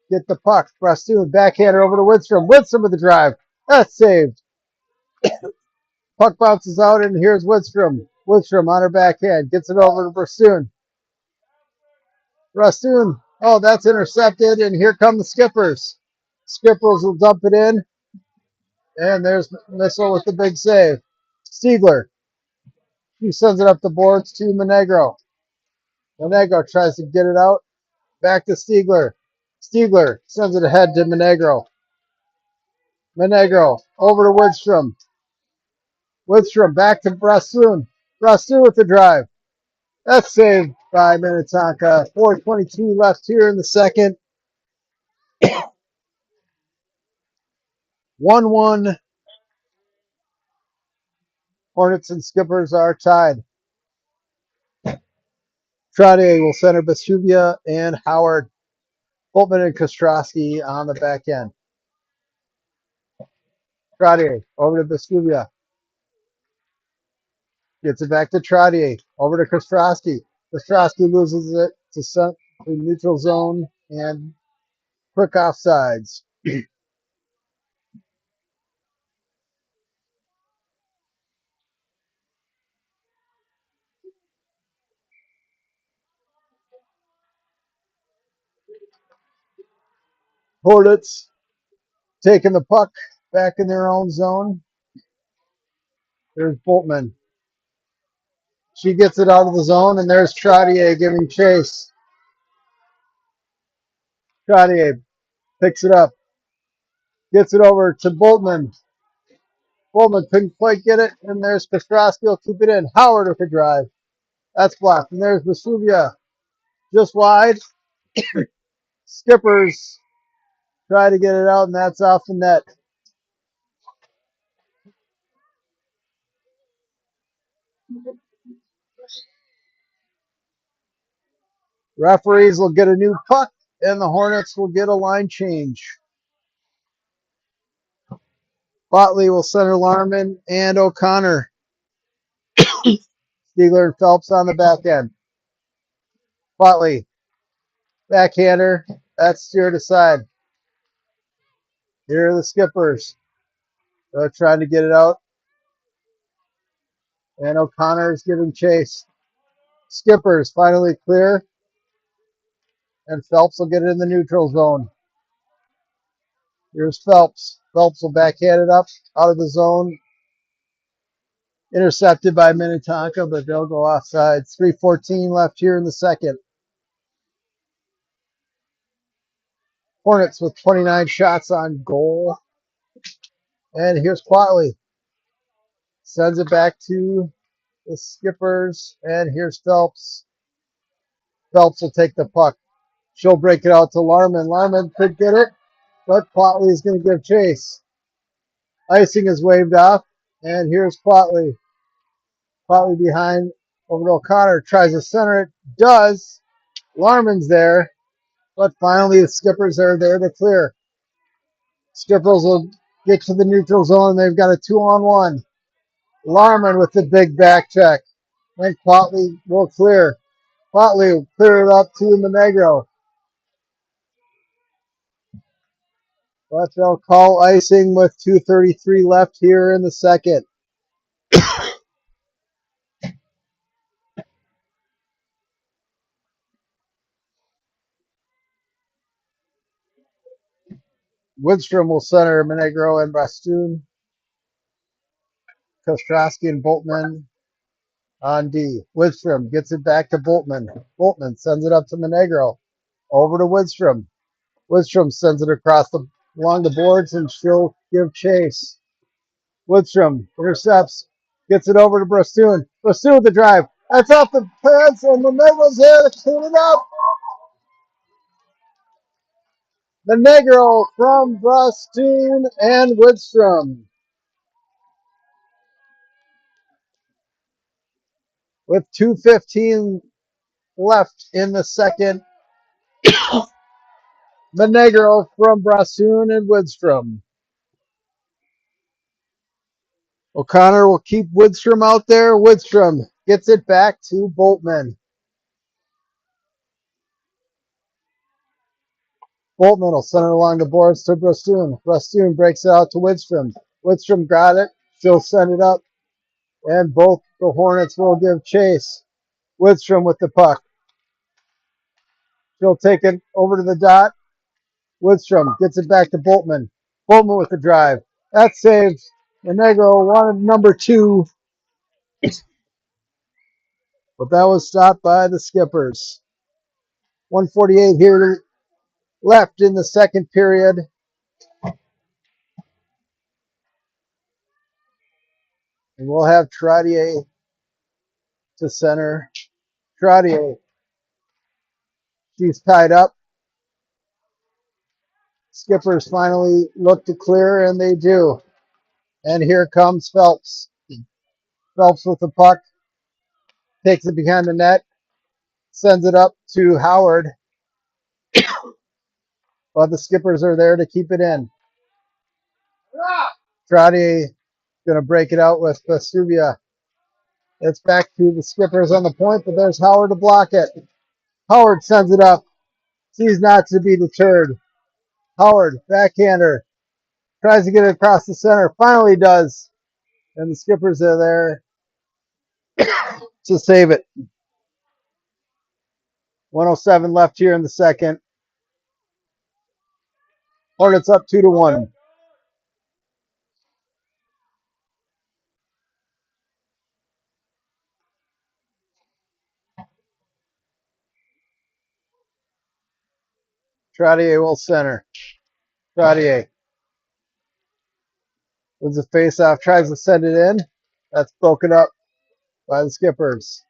get the puck. Brastoon backhander over to Woodstrom. Woodstrom with the drive. That's saved. Puck bounces out, and here's Woodstrom. Woodstrom on her backhand. Gets it over to Brastoon. Brastoon. Oh, that's intercepted, and here come the Skippers. Skippers will dump it in, and there's Missile with the big save. Stiegler. He sends it up the boards to Monegro. Monegro tries to get it out. Back to Stiegler. Stiegler sends it ahead to Monegro. Monegro over to Woodstrom. Woodstrom back to Brastoon. Brastoon with the drive. That's saved by Minnetonka. 4:22 left here in the second. 1-1. Hornets and Skippers are tied. Trottier will center Vesuvia and Howard. Boltman and Kostrowski on the back end. Trottier over to Vesuvia. Gets it back to Trottier. Over to Kostrowski. Kostrowski loses it to neutral zone and quick offsides. Hornets taking the puck back in their own zone. There's Boltman. She gets it out of the zone, and there's Trottier giving chase. Trottier picks it up. Gets it over to Boltman. Boltman couldn't quite get it, and there's Kostrowski will keep it in. Howard with the drive. That's blocked. And there's Vesuvia just wide. Skippers try to get it out, and that's off the net. Referees will get a new puck, and the Hornets will get a line change. Botley will center Larman and O'Connor. Stiegler and Phelps on the back end. Botley, backhander. That's steered aside. Here are the Skippers. They're trying to get it out. And O'Connor is giving chase. Skippers finally clear. And Phelps will get it in the neutral zone. Here's Phelps. Phelps will backhand it up out of the zone. Intercepted by Minnetonka, but they'll go offside. 3:14 left here in the second. Hornets with 29 shots on goal. And here's Quatley. Sends it back to the Skippers. And here's Phelps. Phelps will take the puck. She'll break it out to Larman. Larman could get it, but Quatley is going to give chase. Icing is waved off. And here's Quatley. Quatley behind over to O'Connor. Tries to center it. Does. Larman's there. But finally, the Skippers are there to clear. Skippers will get to the neutral zone. They've got a 2-on-1. Larman with the big back check. And Quatley will clear. Quatley will clear it up to Monegro. But they'll call icing with 2:33 left here in the second. Woodstrom will center Monegro and Bastoon. Kostrowski and Boltman on D. Woodstrom gets it back to Boltman. Boltman sends it up to Monegro. Over to Woodstrom. Woodstrom sends it along the boards, and she'll give chase. Woodstrom intercepts, gets it over to Bastoon. Bastoon with the drive. That's off the pads, and Monegro's there to clean it up. Monegro from Bastoon and Woodstrom. With 2:15 left in the second, Monegro from Bastoon and Woodstrom. O'Connor will keep Woodstrom out there. Woodstrom gets it back to Boltman. Boltman will center along the boards to Bastoon. Bastoon breaks it out to Woodstrom. Woodstrom got it. She'll send it up. And both the Hornets will give chase. Woodstrom with the puck. She'll take it over to the dot. Woodstrom gets it back to Boltman. Boltman with the drive. That saves Monegro wanted number 2. But that was stopped by the Skippers. 1:48 here left in the second period. And we'll have Trottier to center. Trottier. She's tied up. Skippers finally look to clear, and they do. And here comes Phelps. Phelps with the puck. Takes it behind the net. Sends it up to Howard. But the Skippers are there to keep it in. Trottier going to break it out with Vesuvia. It's back to the Skippers on the point, but there's Howard to block it. Howard sends it up. Sees not to be deterred. Howard, backhander. Tries to get it across the center. Finally does. And the Skippers are there to save it. 1:07 left here in the second. Hornets up 2-1. Trottier will center. Trottier wins the face-off, tries to send it in. That's broken up by the Skippers.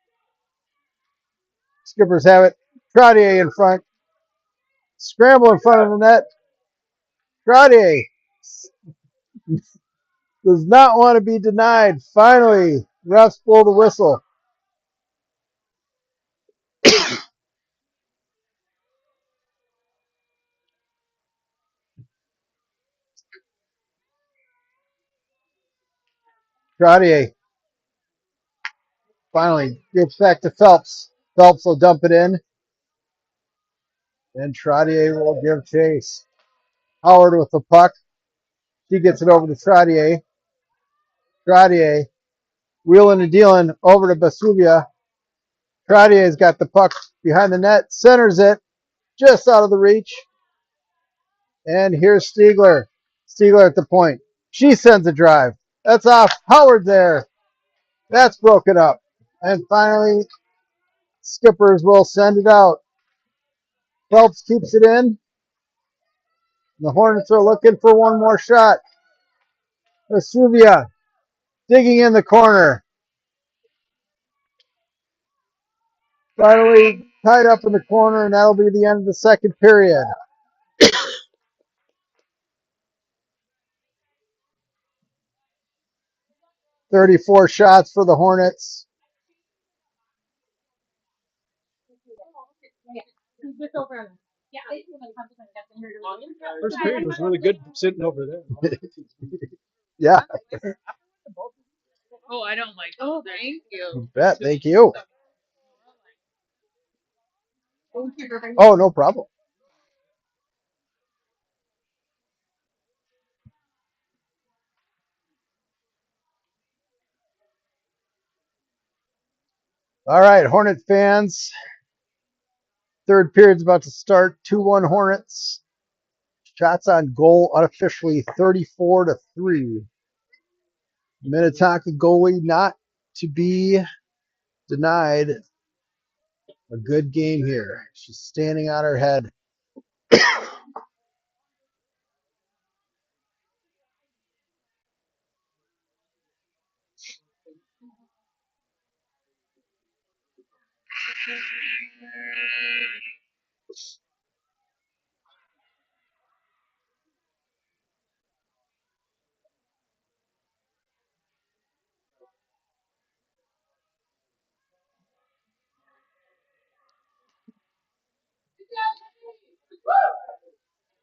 Skippers have it. Trottier in front. Scramble in front of the net. Trottier does not want to be denied. Finally, refs blow the whistle. Trottier finally gets back to Phelps. Phelps will dump it in. And Trottier will give chase. Howard with the puck. She gets it over to Trottier. Trottier wheeling and dealing over to Basuvia. Trottier's got the puck behind the net. Centers it just out of the reach. And here's Stiegler. Stiegler at the point. She sends a drive. That's off. Howard there. That's broken up. And finally, Skippers will send it out. Phelps keeps it in. The Hornets are looking for one more shot. Vesuvia digging in the corner. Finally tied up in the corner, and that'll be the end of the second period. 34 shots for the Hornets. First period was really good sitting over there. Yeah, Oh, I don't like. Oh, thank you. you bet. Thank you. Oh, no problem. All right, Hornet fans. Third period's about to start. 2-1 Hornets. Shots on goal unofficially 34-3. Minnetonka goalie not to be denied a good game here. She's standing on her head.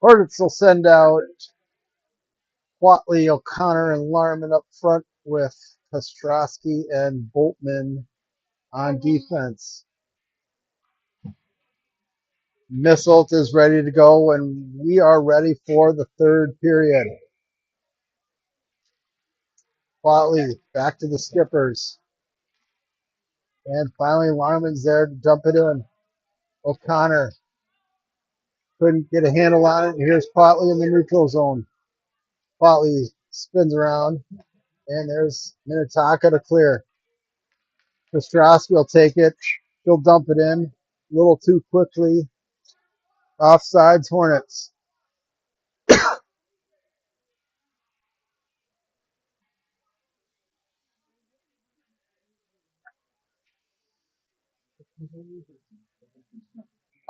Hornets will send out Watley, O'Connor, and Larman up front with Kostrowski and Boltman on defense. Misselt is ready to go, and we are ready for the third period. Watley back to the Skippers. And finally, Larman's there to dump it in. O'Connor couldn't get a handle on it. And here's Potley in the neutral zone. Potley spins around, and there's Minnetonka to clear. Kostrowski will take it. He'll dump it in a little too quickly. Offsides, Hornets.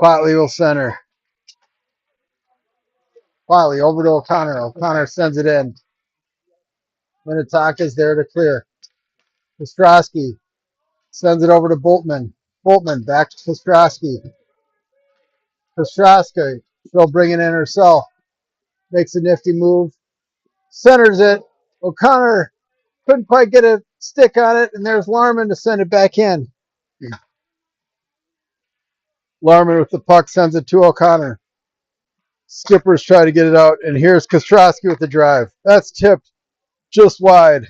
Potley will center. Potley over to O'Connor. O'Connor sends it in. Minnetonka's there to clear. Kostrowski sends it over to Boltman. Boltman back to Kostrowski. Kostrowski, she'll bring it in herself. Makes a nifty move. Centers it. O'Connor couldn't quite get a stick on it, and there's Larman to send it back in. Larman with the puck sends it to O'Connor. Skippers try to get it out, and here's Kostrowski with the drive. That's tipped just wide.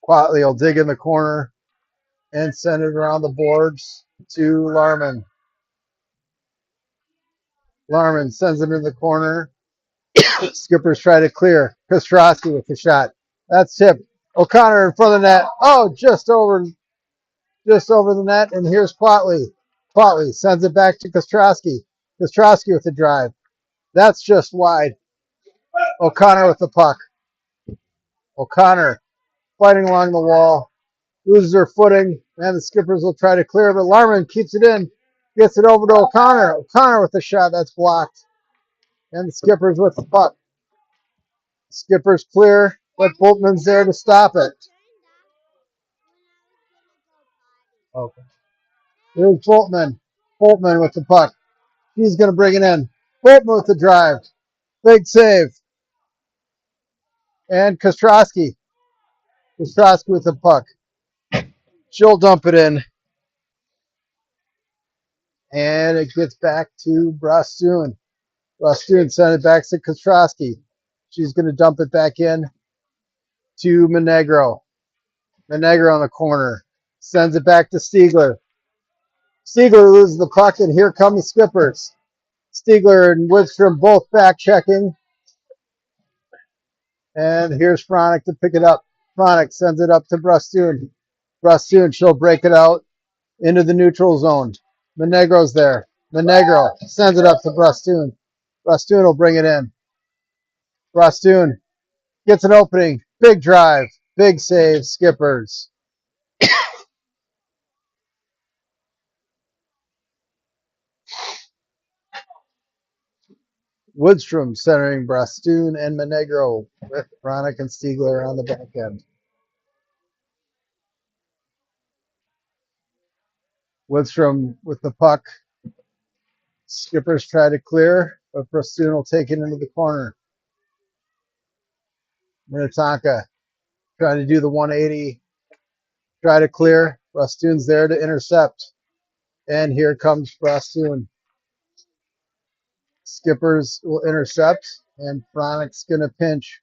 Quatley will dig in the corner and send it around the boards to Larman. Larman sends it in the corner. Skippers try to clear. Kostrowski with the shot. That's tipped. O'Connor in front of the net. Oh, just over the net. And here's Quatley. Quatley sends it back to Kostrowski. Kostrowski with the drive. That's just wide. O'Connor with the puck. O'Connor fighting along the wall. Loses her footing, and the Skippers will try to clear, but Larman keeps it in. Gets it over to O'Connor. O'Connor with the shot. That's blocked. And the Skippers with the puck. Skippers clear, but Boltman's there to stop it. Okay. Here's Boltman. Boltman with the puck. He's going to bring it in. Boltman with the drive. Big save. And Kostrowski. Kostrowski with the puck. She'll dump it in. And it gets back to Brastoon. Brastoon sent it back to Kostrowski. She's going to dump it back in to Monegro. Monegro on the corner. Sends it back to Stiegler. Stiegler loses the puck, and here come the Skippers. Stiegler and Widstrom both back checking. And here's Fronick to pick it up. Fronic sends it up to Brustune. Brustune, she'll break it out into the neutral zone. Monegro's there. Monegro sends it up to Brustune. Brustune will bring it in. Brustune gets an opening. Big drive. Big save. Skippers. Woodstrom centering Brustune and Monegro with Fronic and Stiegler on the back end. Woodstrom with the puck. Skippers try to clear, but Brustune will take it into the corner. Minnetonka trying to do the 180. Try to clear. Brustune's there to intercept. And here comes Brustune. Skippers will intercept, and Fronic's going to pinch.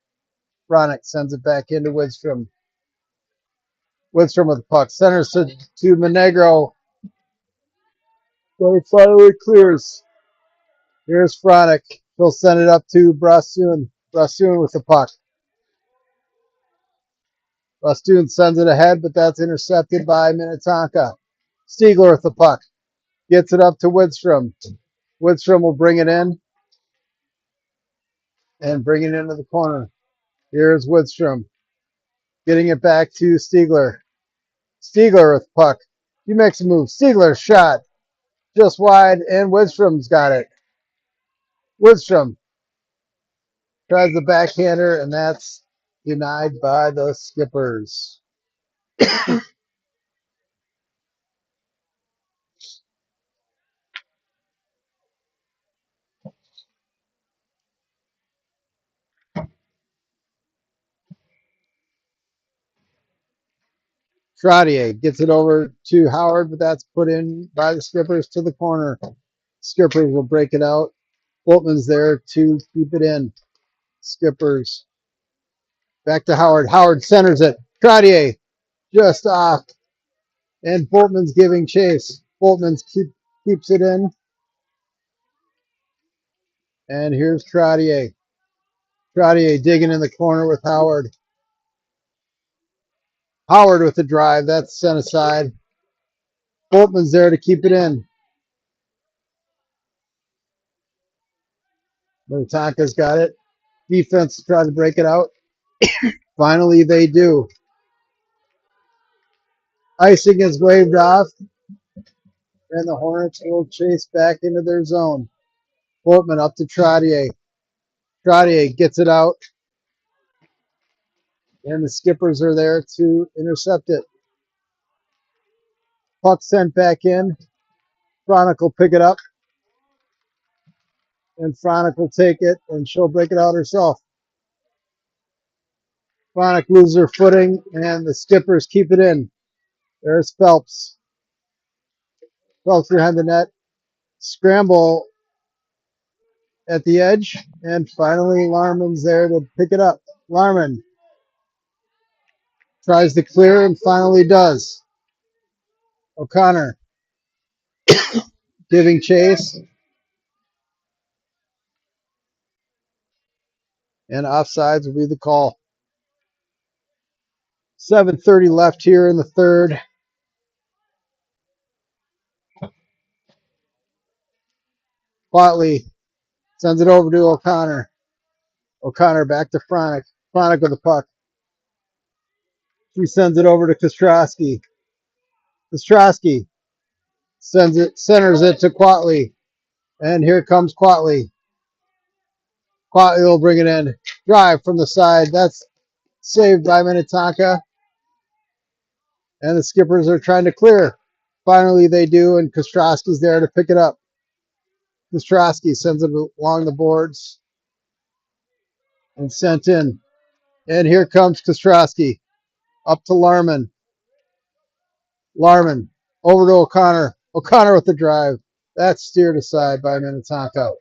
Fronic sends it back into Woodstrom. Woodstrom with the puck. Centers to Monegro. But it finally clears. Here's Fronic. He'll send it up to Brustune. Brustune with the puck. Brustune sends it ahead, but that's intercepted by Minnetonka. Stiegler with the puck. Gets it up to Woodstrom. Woodstrom will bring it in and bring it into the corner. Here's Woodstrom. Getting it back to Stiegler. Stiegler with the puck. He makes a move. Stiegler shot. Just wide, and Woodstrom's got it. Woodstrom tries the backhander, and that's denied by the Skippers. Trottier gets it over to Howard, but that's put in by the Skippers to the corner. Skippers will break it out. Boltman's there to keep it in. Skippers back to Howard. Howard centers it. Trottier just off, and Boltman's giving chase. Boltman keeps it in. And here's Trottier. Trottier digging in the corner with Howard. Howard with the drive. That's sent aside. Boltman's there to keep it in. Minnetonka's got it. Defense tries to break it out. Finally, they do. Icing is waved off, and the Hornets will chase back into their zone. Boltman up to Trottier. Trottier gets it out, and the Skippers are there to intercept it. Puck sent back in. Fronic will pick it up, and Fronic will take it, and she'll break it out herself. Fronic loses her footing, and the Skippers keep it in. There's Phelps. Phelps behind the net. Scramble at the edge, and finally Larman's there to pick it up. Larman tries to clear and finally does. O'Connor giving chase, and offsides will be the call. 7:30 left here in the third. Botley sends it over to O'Connor. O'Connor back to Fronic. Fronic with the puck. He sends it over to Kostrowski. Kostrowski centers it to Quatley. And here comes Quatley. Quatley will bring it in. Drive from the side. That's saved by Minnetonka. And the Skippers are trying to clear. Finally, they do, and Kostrowski's there to pick it up. Kostrowski sends it along the boards and sent in. And here comes Kostrowski. Up to Larman. Larman over to O'Connor. O'Connor with the drive. That's steered aside by Minnetonka.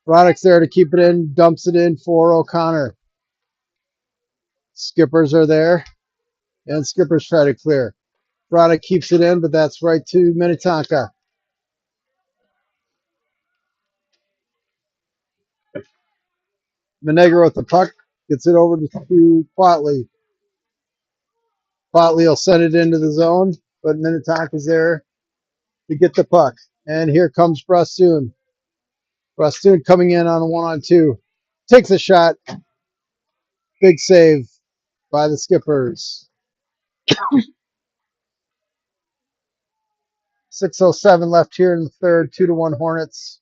Roddick's there to keep it in, dumps it in for O'Connor. Skippers are there, and Skippers try to clear. Roddick keeps it in, but that's right to Minnetonka. Monegro with the puck. Gets it over to Quatley. Quatley will send it into the zone, but Minnetonka's there to get the puck. And here comes Brastoon. Brastoon coming in on a 1-on-2. Takes a shot. Big save by the Skippers. 6:07 left here in the third. 2-1 Hornets.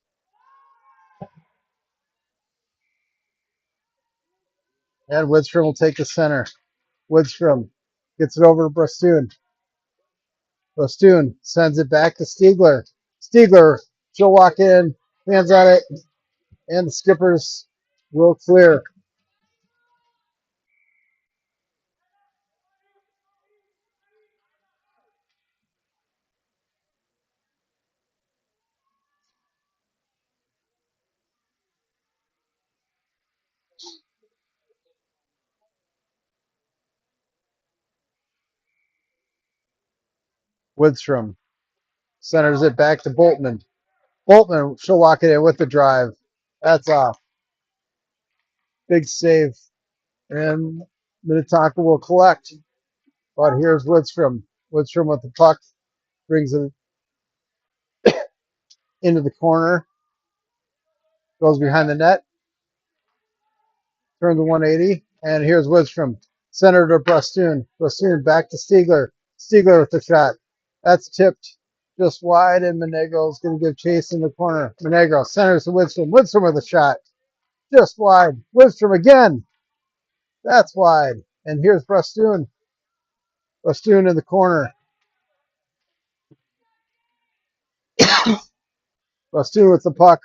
And Widstrom will take the center. Widstrom gets it over to Brastoon. Brastoon sends it back to Stiegler. Stiegler, she'll walk in, hands on it, and the Skippers will clear. Widstrom centers it back to Boltman. Boltman, she'll walk it in with the drive. That's off. Big save. And Minnetonka will collect. But here's Widstrom. Widstrom with the puck. Brings it into the corner. Goes behind the net. Turns the 180. And here's Widstrom. Center to Brastoon. Brastoon back to Stiegler. Stiegler with the shot. That's tipped just wide, and Monegro is going to give chase in the corner. Monegro centers to Widstrom. Widstrom with a shot. Just wide. Widstrom again. That's wide. And here's Brastoon. Brastoon in the corner. Brastoon with the puck.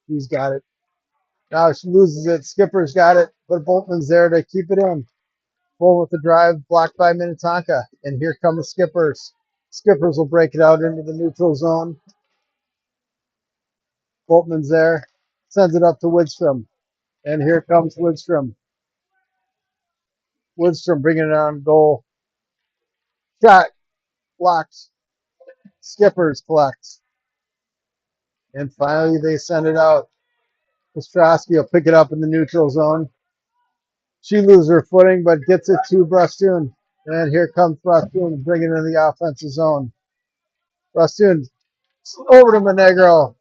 He's got it. Now she loses it. Skipper's got it, but Boltman's there to keep it in. Bull with the drive, blocked by Minnetonka. And here come the Skippers. Skippers will break it out into the neutral zone. Boltman's there. Sends it up to Widstrom. And here comes Widstrom. Widstrom bringing it on goal. Shot. Blocked. Skippers collects. And finally they send it out. Ostrowski will pick it up in the neutral zone. She loses her footing, but gets it to Brastoon. And here comes Brastoon bringing it in the offensive zone. Brastoon over to Monegro.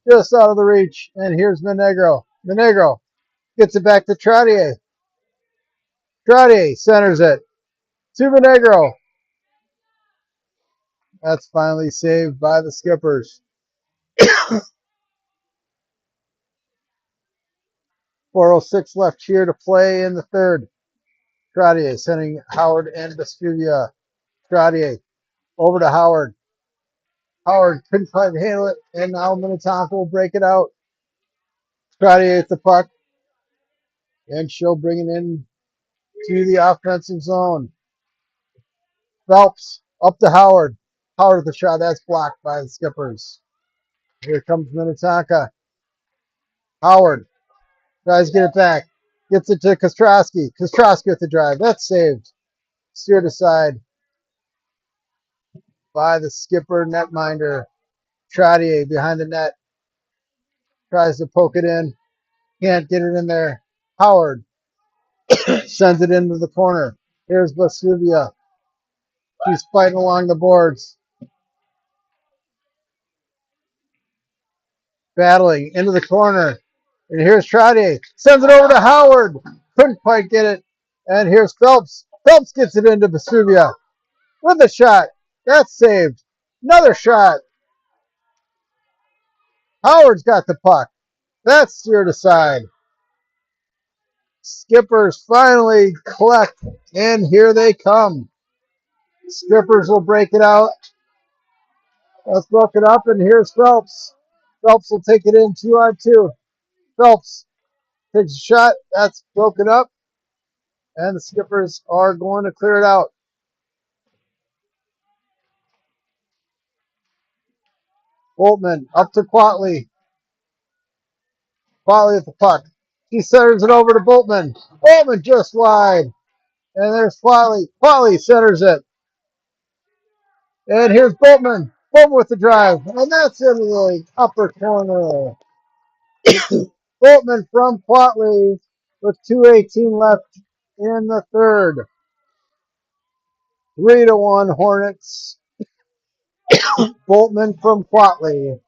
Just out of the reach. And here's Monegro. Monegro gets it back to Trottier. Trottier centers it to Monegro. That's finally saved by the Skippers. 4:06 left here to play in the third. Trottier sending Howard and Vespuccia. Trottier over to Howard. Howard couldn't quite handle it, and now Minnetonka will break it out. Trottier at the puck, and she'll bring it in to the offensive zone. Phelps up to Howard. Howard at the shot. That's blocked by the Skippers. Here comes Minnetonka. Howard tries to get it back. Gets it to Kostrowski. Kostrowski with the drive. That's saved. Steered aside by the Skipper netminder. Trottier behind the net. Tries to poke it in. Can't get it in there. Howard sends it into the corner. Here's Vespuccia. She's fighting along the boards. Battling into the corner. And here's Trottier. Sends it over to Howard. Couldn't quite get it. And here's Phelps. Phelps gets it into Vespuccia with a shot. That's saved. Another shot. Howard's got the puck. That's steered aside. Skippers finally collect. And here they come. Skippers will break it out. Let's look it up. And here's Phelps. Phelps will take it in 2-on-2. Phelps takes a shot. That's broken up. And the Skippers are going to clear it out. Boltman up to Quatley. Quatley at the puck. He centers it over to Boltman. Boltman just wide. And there's Quatley. Quatley centers it. And here's Boltman. Boltman with the drive. And that's into the upper corner. Boltman from Quatley with 2:18 left in the third. 3-1 Hornets. Boltman from Quatley.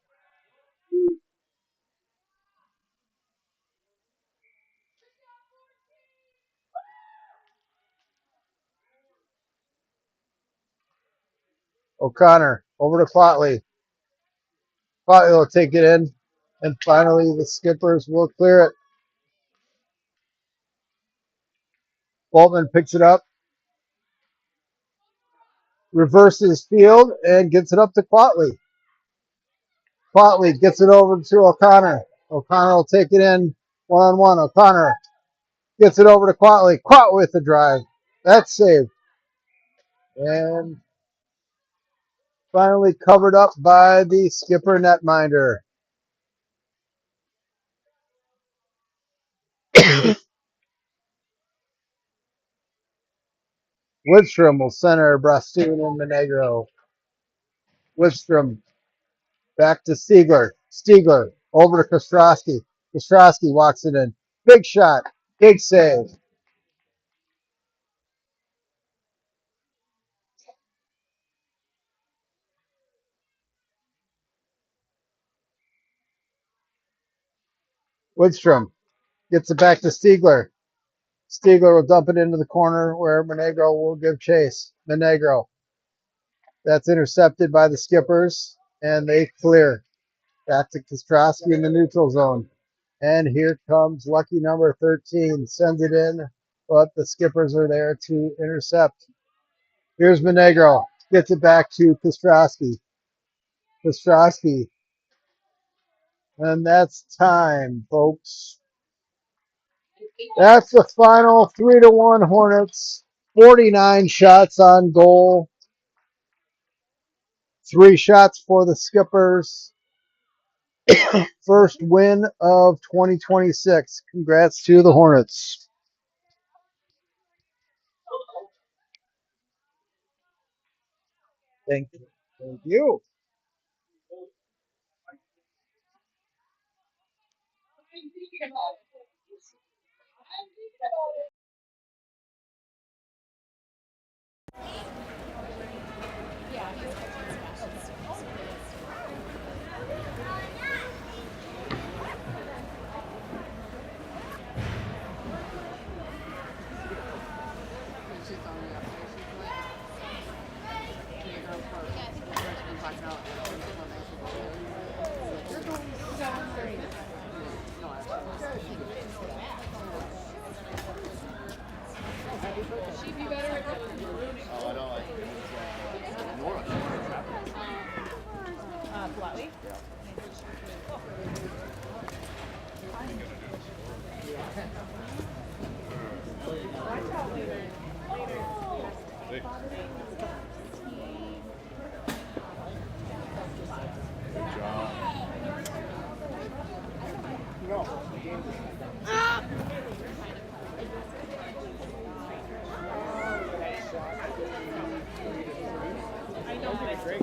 O'Connor over to Quatley. Quatley will take it in. And finally, the Skippers will clear it. Boltman picks it up, reverses field, and gets it up to Quatley. Quatley gets it over to O'Connor. O'Connor will take it in one-on-one. O'Connor gets it over to Quatley. Quatley with the drive. That's saved. And finally covered up by the Skipper netminder. Woodstrom will center Brastoon and Monegro. Woodstrom back to Stiegler. Stiegler over to Kostrowski. Kostrowski walks it in. Big shot. Big save. Woodstrom gets it back to Stiegler. Stiegler will dump it into the corner where Monegro will give chase. Monegro. That's intercepted by the Skippers, and they clear. Back to Kostrowski in the neutral zone. And here comes lucky number 13. Sends it in, but the Skippers are there to intercept. Here's Monegro. Gets it back to Kostrowski. Kostrowski. And that's time, folks. That's the final 3-1 Hornets. 49 shots on goal. 3 shots for the Skippers. First win of 2026. Congrats to the Hornets. Thank you. Thank you. Great.